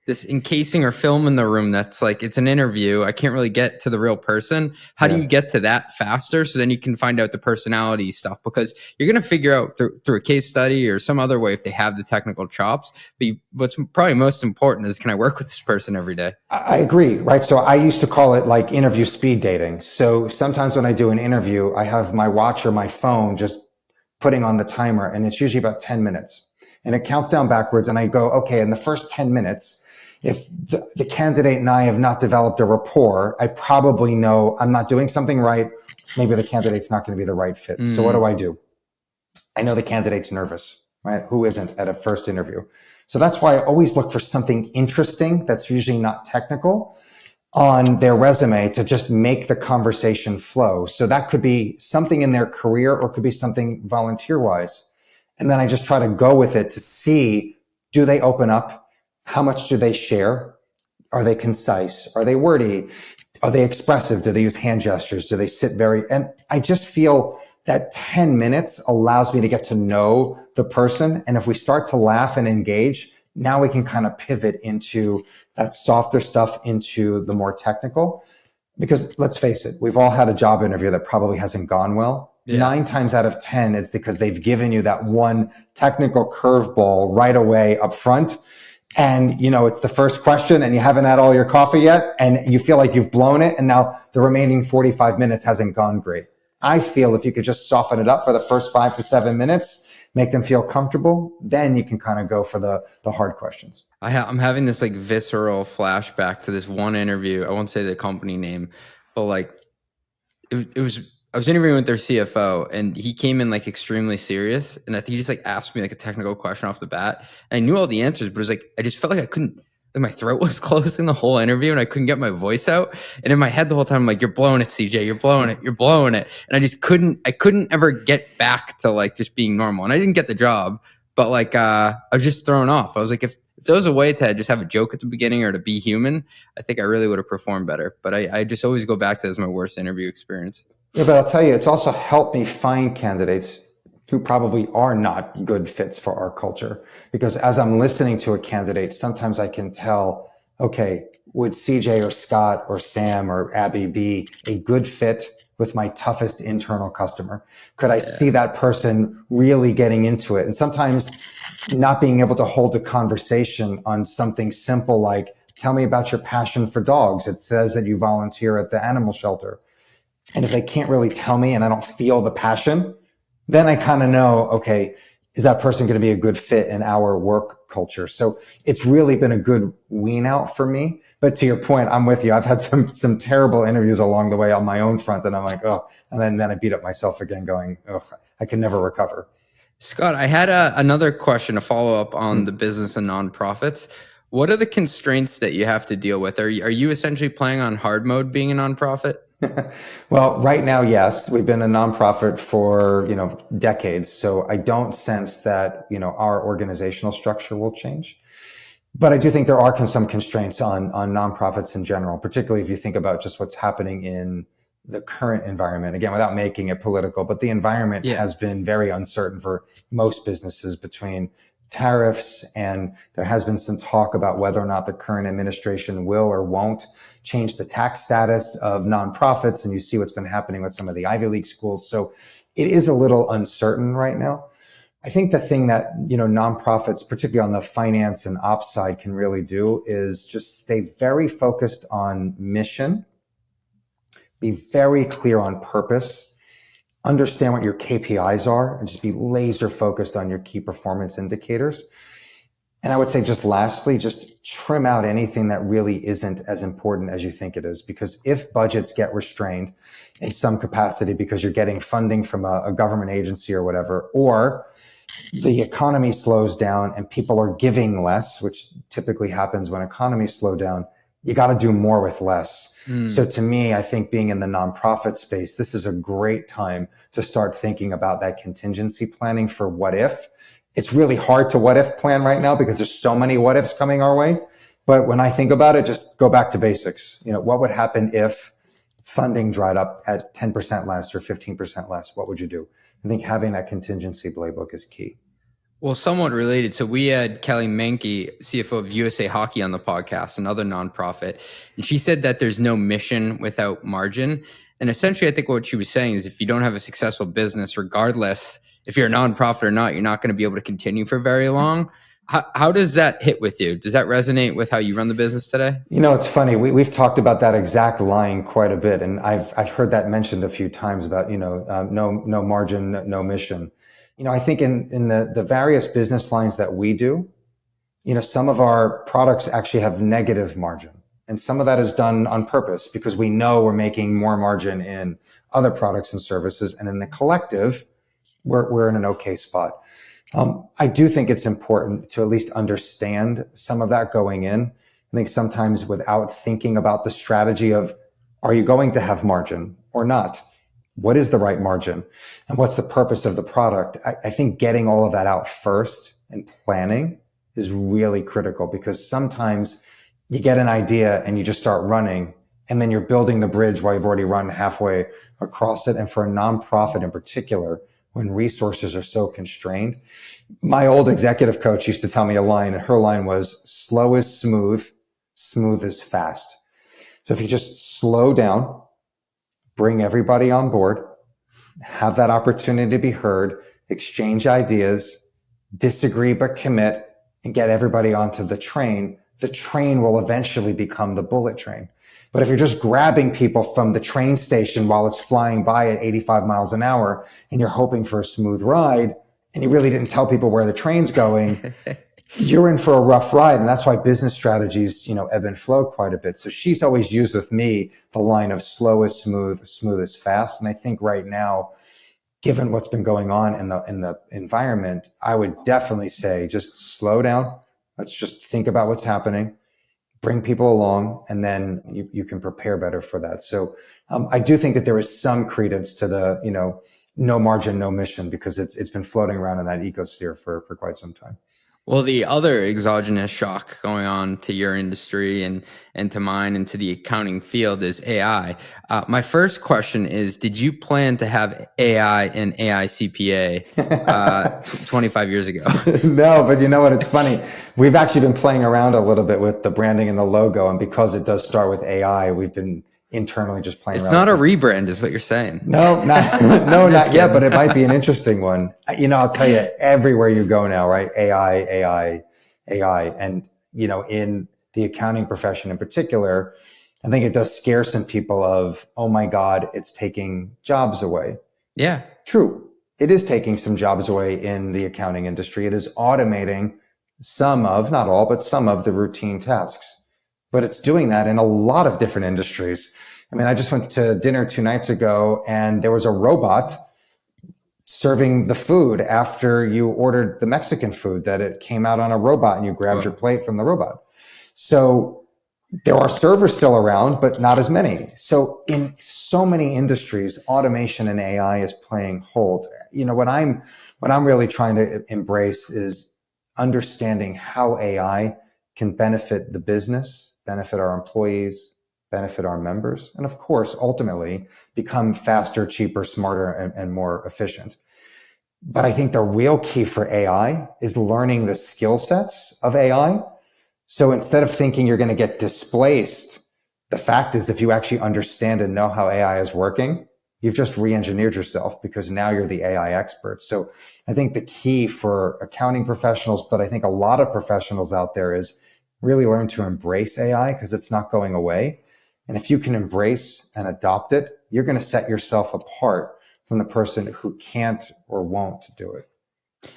this encasing or film in the room that's like, it's an interview. I can't really get to the real person. How do you get to that faster so then you can find out the personality stuff? Because you're going to figure out through a case study or some other way if they have the technical chops. But what's probably most important is, can I work with this person every day? I agree, right? So I used to call it like interview speed dating. So sometimes when I do an interview, I have my watch or my phone just putting on the timer, and it's usually about 10 minutes. And it counts down backwards, and I go, okay, in the first 10 minutes, if the candidate and I have not developed a rapport, I probably know I'm not doing something right. Maybe the candidate's not going to be the right fit. So what do? I know the candidate's nervous, right? Who isn't at a first interview? So that's why I always look for something interesting that's usually not technical on their resume to just make the conversation flow. So that could be something in their career or could be something volunteer-wise. And then I just try to go with it to see, do they open up? How much do they share? Are they concise? Are they wordy? Are they expressive? Do they use hand gestures? Do they sit and I just feel that 10 minutes allows me to get to know the person. And if we start to laugh and engage, now we can kind of pivot into that softer stuff into the more technical. Because let's face it, we've all had a job interview that probably hasn't gone well. 9 times out of 10, it's because they've given you that one technical curveball right away up front. And, it's the first question and you haven't had all your coffee yet and you feel like you've blown it. And now the remaining 45 minutes hasn't gone great. I feel if you could just soften it up for the first 5 to 7 minutes, make them feel comfortable, then you can kind of go for the hard questions. I'm having this like visceral flashback to this one interview. I won't say the company name, but like it was I was interviewing with their CFO, and he came in like extremely serious. And I think he just like asked me like a technical question off the bat. And I knew all the answers, but it was like, I just felt like I couldn't, like my throat was closing the whole interview and I couldn't get my voice out. And in my head the whole time, I'm like, you're blowing it, CJ, you're blowing it, you're blowing it. And I just couldn't ever get back to like just being normal. And I didn't get the job, but like, I was just thrown off. I was like, if there was a way to just have a joke at the beginning or to be human, I think I really would have performed better. But I just always go back to it as my worst interview experience. Yeah, but I'll tell you, it's also helped me find candidates who probably are not good fits for our culture. Because as I'm listening to a candidate, sometimes I can tell, okay, would CJ or Scott or Sam or Abby be a good fit with my toughest internal customer? Could I see that person really getting into it? And sometimes not being able to hold a conversation on something simple like, tell me about your passion for dogs. It says that you volunteer at the animal shelter. And if they can't really tell me and I don't feel the passion, then I kind of know, okay, is that person going to be a good fit in our work culture? So it's really been a good wean out for me. But to your point, I'm with you. I've had some terrible interviews along the way on my own front. And I'm like, oh, and then I beat up myself again going, oh, I can never recover. Scott, I had another question to follow up on the business and nonprofits. What are the constraints that you have to deal with? Are you essentially playing on hard mode being a nonprofit? Well, right now, yes, we've been a nonprofit for, decades. So I don't sense that, our organizational structure will change. But I do think there are some constraints on nonprofits in general, particularly if you think about just what's happening in the current environment. Again, without making it political, but the environment has been very uncertain for most businesses between tariffs, and there has been some talk about whether or not the current administration will or won't change the tax status of nonprofits. And you see what's been happening with some of the Ivy League schools. So it is a little uncertain right now. I think the thing that, nonprofits, particularly on the finance and ops side, can really do is just stay very focused on mission, be very clear on purpose, understand what your KPIs are, and just be laser focused on your key performance indicators. And I would say just lastly, just trim out anything that really isn't as important as you think it is. Because if budgets get restrained in some capacity because you're getting funding from a government agency or whatever, or the economy slows down and people are giving less, which typically happens when economies slow down, you got to do more with less. So to me, I think being in the nonprofit space, this is a great time to start thinking about that contingency planning for what if. It's really hard to what if plan right now because there's so many what ifs coming our way. But when I think about it, just go back to basics. What would happen if funding dried up at 10% less or 15% less? What would you do? I think having that contingency playbook is key. Well, somewhat related. So we had Kelly Menke, CFO of USA Hockey, on the podcast, another nonprofit. And she said that there's no mission without margin. And essentially, I think what she was saying is if you don't have a successful business, regardless if you're a nonprofit or not, you're not going to be able to continue for very long. How does that hit with you? Does that resonate with how you run the business today? It's funny. We've talked about that exact line quite a bit. And I've heard that mentioned a few times about, no margin, no mission. I think in the various business lines that we do, some of our products actually have negative margin. And some of that is done on purpose because we know we're making more margin in other products and services. And in the collective, we're in an okay spot. I do think it's important to at least understand some of that going in. I think sometimes without thinking about the strategy of, are you going to have margin or not? What is the right margin? And what's the purpose of the product? I think getting all of that out first and planning is really critical because sometimes you get an idea and you just start running and then you're building the bridge while you've already run halfway across it. And for a nonprofit in particular, when resources are so constrained, my old executive coach used to tell me a line, and her line was, slow is smooth, smooth is fast. So if you just slow down, bring everybody on board, have that opportunity to be heard, exchange ideas, disagree but commit, and get everybody onto the train will eventually become the bullet train. But if you're just grabbing people from the train station while it's flying by at 85 miles an hour and you're hoping for a smooth ride and you really didn't tell people where the train's going, you're in for a rough ride. And that's why business strategies, ebb and flow quite a bit. So she's always used with me the line of slow is smooth, smooth is fast. And I think right now, given what's been going on in the environment, I would definitely say just slow down. Let's just think about what's happening, bring people along, and then you can prepare better for that. So I do think that there is some credence to the, no margin, no mission, because it's been floating around in that ecosphere for quite some time. Well, the other exogenous shock going on to your industry and to mine and to the accounting field is AI. My first question is, did you plan to have AI in AICPA 25 years ago? No, but you know what? It's funny. We've actually been playing around a little bit with the branding and the logo. And because it does start with AI, we've been internally just playing It's around. It's not a rebrand is what you're saying. No, not yet, but it might be an interesting one. I'll tell you, everywhere you go now, right? AI. And, in the accounting profession in particular, I think it does scare some people of, oh my God, it's taking jobs away. Yeah. True. It is taking some jobs away in the accounting industry. It is automating some of, not all, but some of the routine tasks. But it's doing that in a lot of different industries. I mean, I just went to dinner 2 nights ago and there was a robot serving the food after you ordered the Mexican food, that it came out on a robot and you grabbed your plate from the robot. So there are servers still around, but not as many. So in so many industries, automation and AI is playing hold. What I'm really trying to embrace is understanding how AI can benefit the business, benefit our employees, benefit our members, and of course, ultimately become faster, cheaper, smarter, and more efficient. But I think the real key for AI is learning the skill sets of AI. So instead of thinking you're going to get displaced, the fact is, if you actually understand and know how AI is working, you've just re-engineered yourself, because now you're the AI expert. So I think the key for accounting professionals, but I think a lot of professionals out there, is really learn to embrace AI, because it's not going away. And if you can embrace and adopt it, you're going to set yourself apart from the person who can't or won't do it.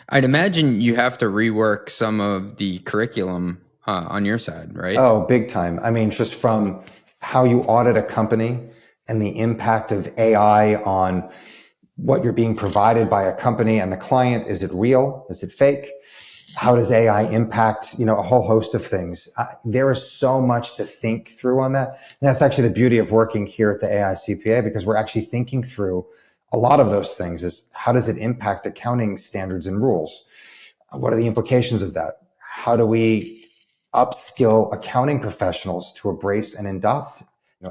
I'd imagine you have to rework some of the curriculum on your side, right? Oh, big time. I mean, just from how you audit a company and the impact of AI on what you're being provided by a company and the client. Is it real? Is it fake? How does AI impact, a whole host of things? There is so much to think through on that. And that's actually the beauty of working here at the AICPA, because we're actually thinking through a lot of those things. Is how does it impact accounting standards and rules? What are the implications of that? How do we upskill accounting professionals to embrace and adopt,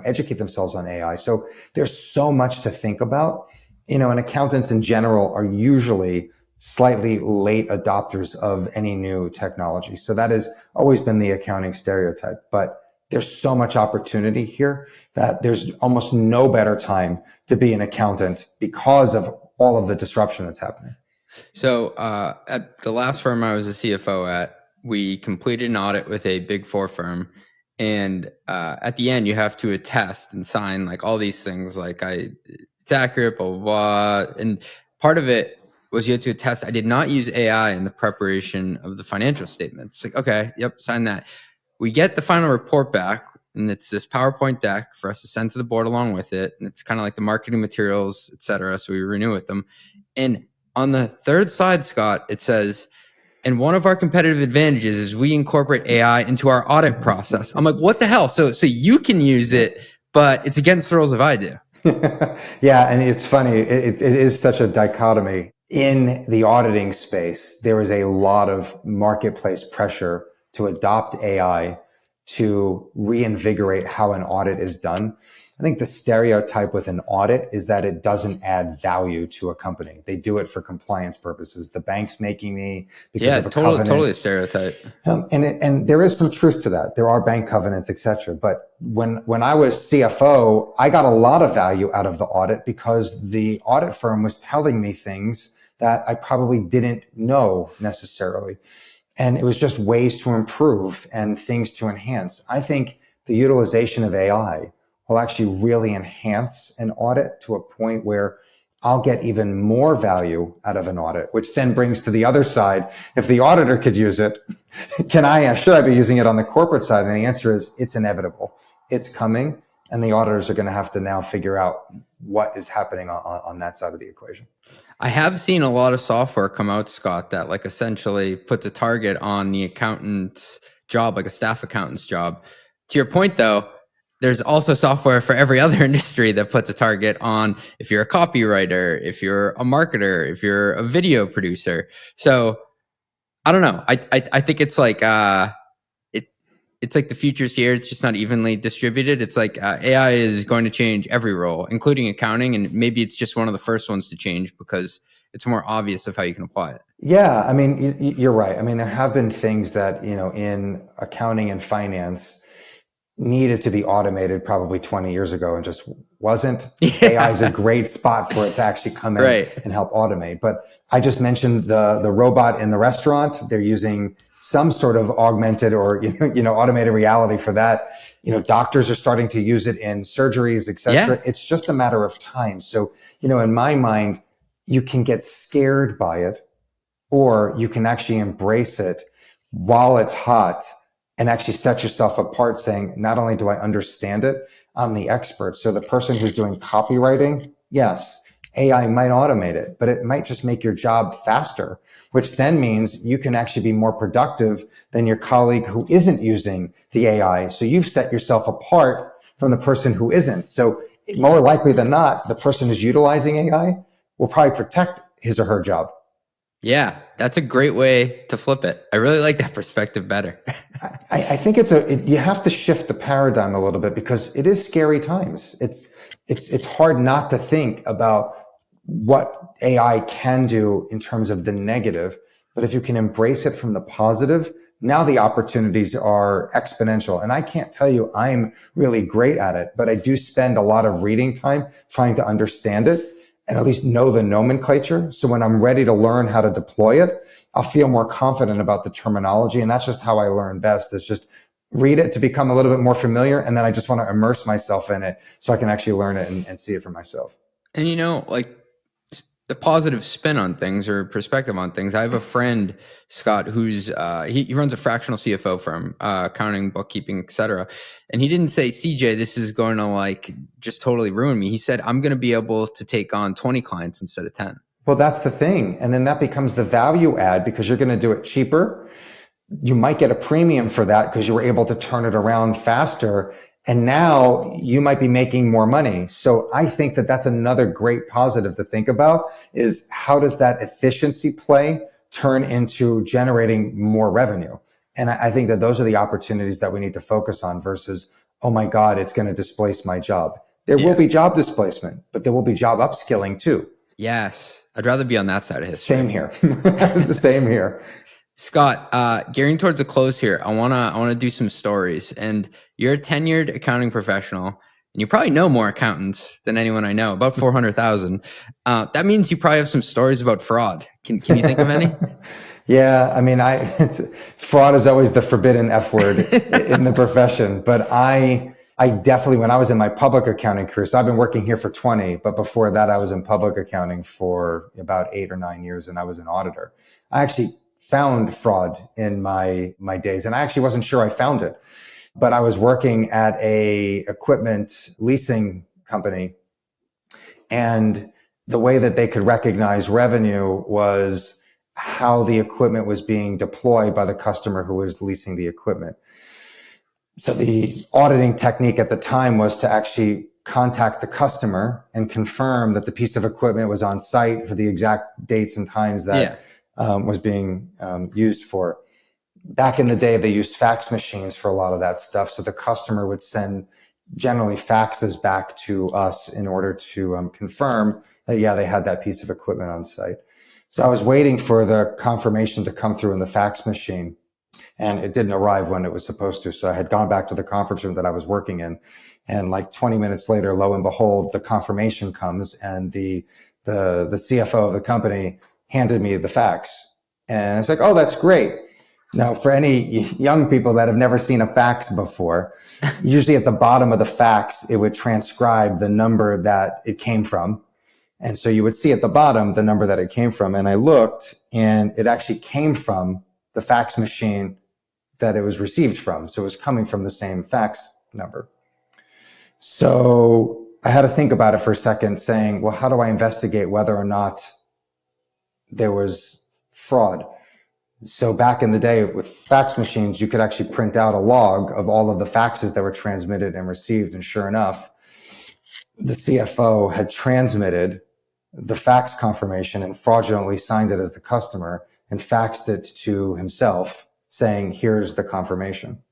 educate themselves on AI? So there's so much to think about, and accountants in general are usually slightly late adopters of any new technology. So that has always been the accounting stereotype, but there's so much opportunity here that there's almost no better time to be an accountant because of all of the disruption that's happening. So at the last firm I was a CFO at, we completed an audit with a Big Four firm. And at the end, you have to attest and sign like all these things, like it's accurate, blah, blah, blah. And part of it was you had to attest. I did not use AI in the preparation of the financial statements. Like, okay, yep, sign that. We get the final report back, and it's this PowerPoint deck for us to send to the board along with it. And it's kind of like the marketing materials, et cetera. So we renew with them. And on the third slide, Scott, it says, and one of our competitive advantages is we incorporate AI into our audit process. I'm like, what the hell? So you can use it, but it's against the rules if I do. Yeah, and it's funny. It is such a dichotomy. In the auditing space, there is a lot of marketplace pressure to adopt AI to reinvigorate how an audit is done. I think the stereotype with an audit is that it doesn't add value to a company. They do it for compliance purposes. The bank's making me because of a covenant. Totally a stereotype. And there is some truth to that. There are bank covenants, et cetera. But when I was CFO, I got a lot of value out of the audit because the audit firm was telling me things that I probably didn't know necessarily. And it was just ways to improve and things to enhance. I think the utilization of AI will actually really enhance an audit to a point where I'll get even more value out of an audit, which then brings to the other side. If the auditor could use it, should I be using it on the corporate side? And the answer is it's inevitable. It's coming, and the auditors are going to have to now figure out what is happening on that side of the equation. I have seen a lot of software come out, Scott, that like essentially puts a target on the accountant's job, like a staff accountant's job. To your point, though, there's also software for every other industry that puts a target on if you're a copywriter, if you're a marketer, if you're a video producer. So I don't know. I think it's like it's like the future's here. It's just not evenly distributed. It's like AI is going to change every role, including accounting, and maybe it's just one of the first ones to change because it's more obvious of how you can apply it. Yeah, I mean, you're right. I mean, there have been things that, in accounting and finance needed to be automated probably 20 years ago and just wasn't. Yeah. AI is a great spot for it to actually come in and help automate. But I just mentioned the robot in the restaurant. They're using some sort of augmented or, automated reality for that. Doctors are starting to use it in surgeries, et cetera. Yeah. It's just a matter of time. So, in my mind, you can get scared by it, or you can actually embrace it while it's hot and actually set yourself apart, saying, not only do I understand it, I'm the expert. So the person who's doing copywriting, yes, AI might automate it, but it might just make your job faster, which then means you can actually be more productive than your colleague who isn't using the AI. So you've set yourself apart from the person who isn't. So more likely than not, the person who's utilizing AI will probably protect his or her job. Yeah, that's a great way to flip it. I really like that perspective better. I think you have to shift the paradigm a little bit because it is scary times. It's hard not to think about what AI can do in terms of the negative, but if you can embrace it from the positive, now the opportunities are exponential. And I can't tell you I'm really great at it, but I do spend a lot of reading time trying to understand it and at least know the nomenclature. So when I'm ready to learn how to deploy it, I'll feel more confident about the terminology. And that's just how I learn best, is just read it to become a little bit more familiar. And then I just want to immerse myself in it so I can actually learn it and see it for myself. And like the positive spin on things or perspective on things. I have a friend, Scott, who's he runs a fractional CFO firm, accounting, bookkeeping, etc. And he didn't say, CJ, this is going to just totally ruin me. He said, I'm going to be able to take on 20 clients instead of 10. Well, that's the thing. And then that becomes the value add because you're going to do it cheaper. You might get a premium for that because you were able to turn it around faster. And now you might be making more money. So I think that that's another great positive to think about, is how does that efficiency play turn into generating more revenue? And I think that those are the opportunities that we need to focus on versus, oh my God, it's going to displace my job. There will be job displacement, but there will be job upskilling too. Yes. I'd rather be on that side of history. Same here. The same here. Scott, gearing towards a close here, I wanna do some stories. And you're a tenured accounting professional, and you probably know more accountants than anyone I know, about 400,000. That means you probably have some stories about fraud. Can you think of any? Yeah, I mean, fraud is always the forbidden F word in the profession. But I definitely, when I was in my public accounting career, so I've been working here for 20, but before that, I was in public accounting for about 8 or 9 years, and I was an auditor. I actually found fraud in my days, and I actually wasn't sure I found it. But I was working at a equipment leasing company, and the way that they could recognize revenue was how the equipment was being deployed by the customer who was leasing the equipment. So the auditing technique at the time was to actually contact the customer and confirm that the piece of equipment was on site for the exact dates and times that was being used for. Back in the day, they used fax machines for a lot of that stuff. So the customer would send generally faxes back to us in order to confirm that, they had that piece of equipment on site. So I was waiting for the confirmation to come through in the fax machine, and it didn't arrive when it was supposed to. So I had gone back to the conference room that I was working in, and like 20 minutes later, lo and behold, the confirmation comes, and the CFO of the company handed me the fax. And it's like, oh, that's great. Now, for any young people that have never seen a fax before, usually at the bottom of the fax, it would transcribe the number that it came from. And so you would see at the bottom the number that it came from. And I looked, and it actually came from the fax machine that it was received from. So it was coming from the same fax number. So I had to think about it for a second, saying, well, how do I investigate whether or not there was fraud? So back in the day with fax machines, you could actually print out a log of all of the faxes that were transmitted and received. And sure enough, the CFO had transmitted the fax confirmation and fraudulently signed it as the customer and faxed it to himself saying, here's the confirmation.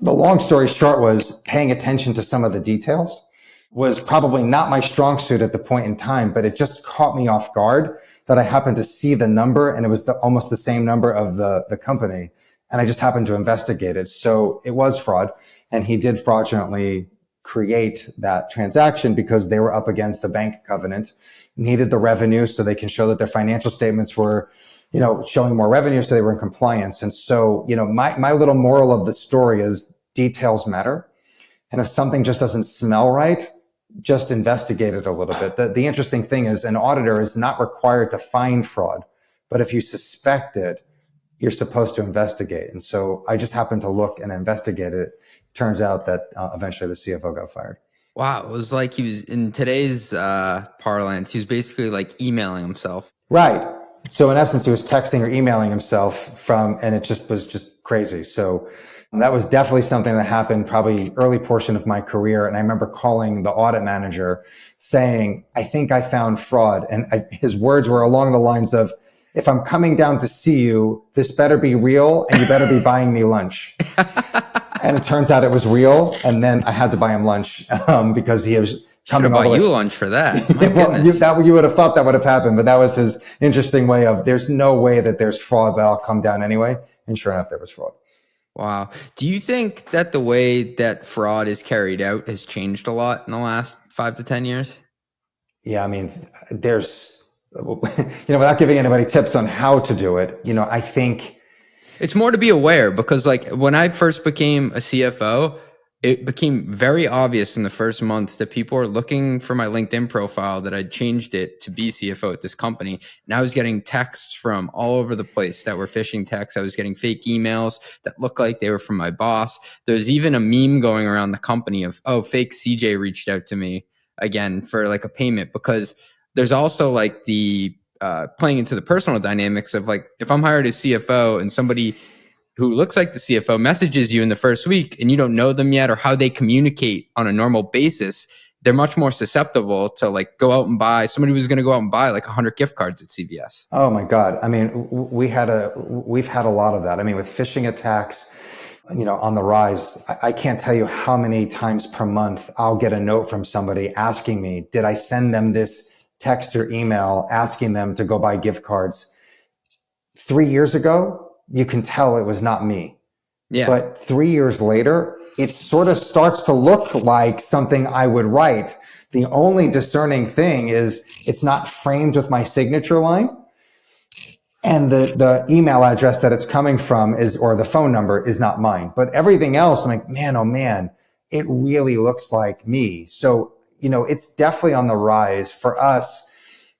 The long story short was paying attention to some of the details was probably not my strong suit at the point in time, but it just caught me off guard that I happened to see the number, and it was almost the same number of the company. And I just happened to investigate it. So it was fraud, and he did fraudulently create that transaction because they were up against the bank covenant, needed the revenue so they can show that their financial statements were, showing more revenue, so they were in compliance. And so, my little moral of the story is details matter. And if something just doesn't smell right, just investigate it a little bit. The interesting thing is an auditor is not required to find fraud, but if you suspect it, you're supposed to investigate. And so I just happened to look and investigate it. Turns out that eventually the CFO got fired. Wow. It was like he was, in today's parlance, he was basically like emailing himself. Right. So in essence, he was texting or emailing himself and it just was just crazy. So that was definitely something that happened probably early portion of my career. And I remember calling the audit manager saying, I think I found fraud. And his words were along the lines of, if I'm coming down to see you, this better be real and you better be buying me lunch. And it turns out it was real. And then I had to buy him lunch because he was coming all the way. Should have bought you lunch for that. My Well, goodness. you would have thought that would have happened, but that was his interesting way of, there's no way that there's fraud, but I'll come down anyway. And sure enough, there was fraud. Wow. Do you think that the way that fraud is carried out has changed a lot in the last 5 to 10 years? Yeah, I mean, there's, without giving anybody tips on how to do it, I think it's more to be aware, because like when I first became a CFO, it became very obvious in the first month that people were looking for my LinkedIn profile, that I'd changed it to be CFO at this company. And I was getting texts from all over the place that were phishing texts. I was getting fake emails that looked like they were from my boss. There's even a meme going around the company of, oh, fake CJ reached out to me again for like a payment, because there's also like the playing into the personal dynamics of like, if I'm hired as CFO and somebody who looks like the CFO messages you in the first week and you don't know them yet or how they communicate on a normal basis, they're much more susceptible to like go out and buy. Somebody was going to go out and buy like 100 gift cards at CVS. Oh my God. I mean, we've had a lot of that. I mean, with phishing attacks, on the rise, I can't tell you how many times per month I'll get a note from somebody asking me, did I send them this text or email asking them to go buy gift cards? 3 years ago, you can tell it was not me. Yeah. But 3 years later, it sort of starts to look like something I would write. The only discerning thing is it's not framed with my signature line. And the email address that it's coming from or the phone number is not mine. But everything else, I'm like, man, oh man, it really looks like me. So, it's definitely on the rise. For us,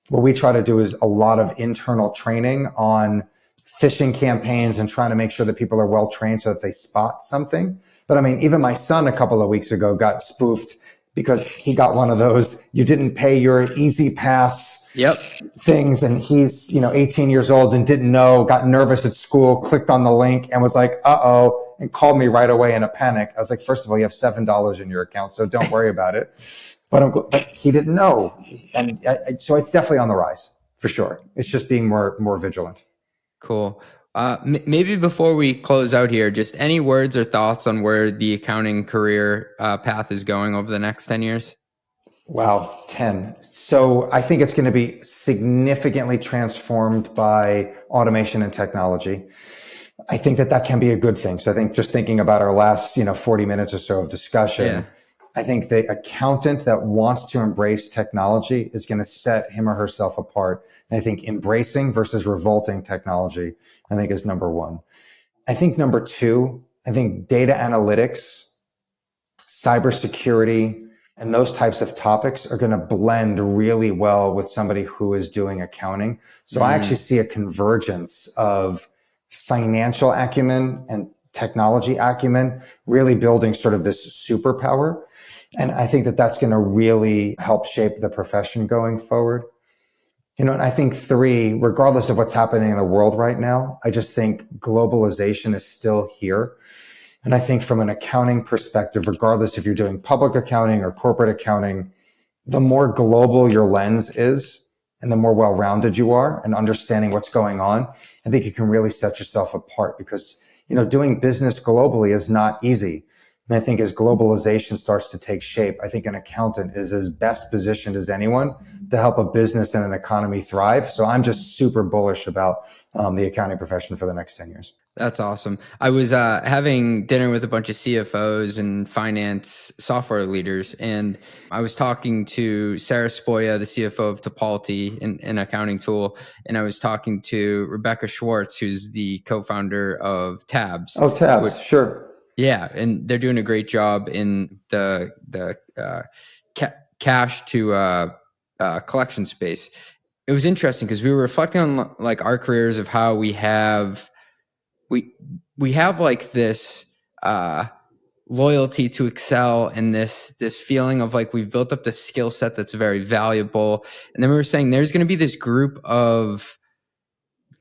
what we try to do is a lot of internal training on phishing campaigns and trying to make sure that people are well trained so that they spot something. But I mean, even my son a couple of weeks ago got spoofed because he got one of those, you didn't pay your Easy Pass things. And he's, 18 years old and didn't know, got nervous at school, clicked on the link and was like, uh-oh, and called me right away in a panic. I was like, first of all, you have $7 in your account, so don't worry about it. But he didn't know. And so it's definitely on the rise for sure. It's just being more vigilant. Cool. Maybe before we close out here, just any words or thoughts on where the accounting career path is going over the next 10 years? Wow, 10. So I think it's going to be significantly transformed by automation and technology. I think that can be a good thing. So I think just thinking about our last, 40 minutes or so of discussion, I think the accountant that wants to embrace technology is going to set him or herself apart. And I think embracing versus revolting technology, I think is number one. I think number two, I think data analytics, cybersecurity, And those types of topics are going to blend really well with somebody who is doing accounting. So I actually see a convergence of financial acumen and technology acumen, really building sort of this superpower. And I think that that's going to really help shape the profession going forward. And I think three, regardless of what's happening in the world right now, I just think globalization is still here. And I think from an accounting perspective, regardless if you're doing public accounting or corporate accounting, the more global your lens is and the more well-rounded you are and understanding what's going on, I think you can really set yourself apart because, doing business globally is not easy. And I think as globalization starts to take shape, I think an accountant is as best positioned as anyone to help a business and an economy thrive. So I'm just super bullish about the accounting profession for the next 10 years. That's awesome. I was having dinner with a bunch of CFOs and finance software leaders, and I was talking to Sarah Spoya, the CFO of Pulley, an accounting tool, and I was talking to Rebecca Schwartz, who's the co-founder of Tabs. Oh, Tabs, sure. Yeah, and they're doing a great job in the cash to collection space. It was interesting because we were reflecting on like our careers of how we have like this loyalty to Excel and this feeling of like we've built up this skill set that's very valuable. And then we were saying there's going to be this group of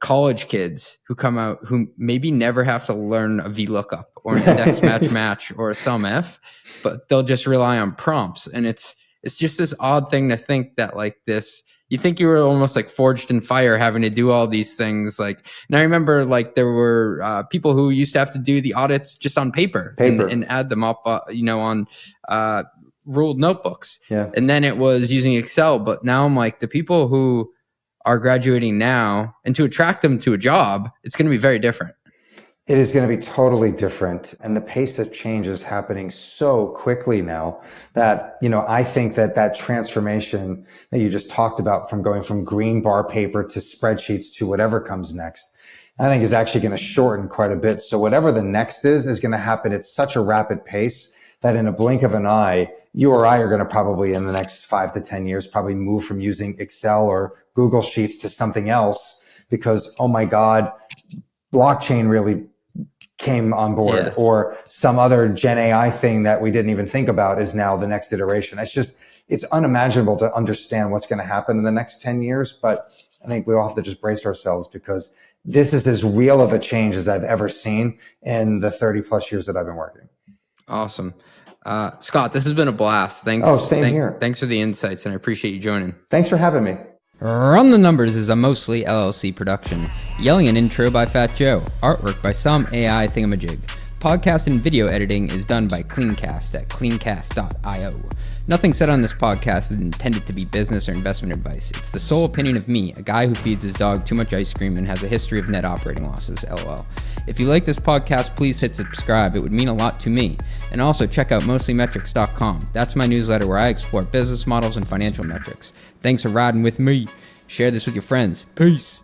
college kids who come out who maybe never have to learn a VLOOKUP or an index match or a SUMIF, but they'll just rely on prompts. And it's just this odd thing to think that like this, you think you were almost like forged in fire having to do all these things. Like, and I remember like there were people who used to have to do the audits just on paper. And add them up, on ruled notebooks. Yeah. And then it was using Excel. But now I'm like the people who are graduating now, and to attract them to a job, it's going to be very different. It is going to be totally different. And the pace of change is happening so quickly now that, I think that transformation that you just talked about from going from green bar paper to spreadsheets to whatever comes next, I think is actually going to shorten quite a bit. So whatever the next is going to happen at such a rapid pace that in a blink of an eye, you or I are going to probably in the next 5 to 10 years, probably move from using Excel or Google Sheets to something else because, oh my God, blockchain really came on board or some other Gen AI thing that we didn't even think about is now the next iteration. It's unimaginable to understand what's going to happen in the next 10 years. But I think we all have to just brace ourselves because this is as real of a change as I've ever seen in the 30 plus years that I've been working. Awesome. Scott, this has been a blast. Thanks. Oh, same here. Thanks for the insights, and I appreciate you joining. Thanks for having me. Run the Numbers is a mostly LLC production. Yelling an intro by Fat Joe. Artwork by some AI thingamajig. Podcast and video editing is done by Cleancast at cleancast.io. Nothing said on this podcast is intended to be business or investment advice. It's the sole opinion of me, a guy who feeds his dog too much ice cream and has a history of net operating losses, LOL. If you like this podcast, please hit subscribe. It would mean a lot to me. And also check out mostlymetrics.com. That's my newsletter where I explore business models and financial metrics. Thanks for riding with me. Share this with your friends. Peace.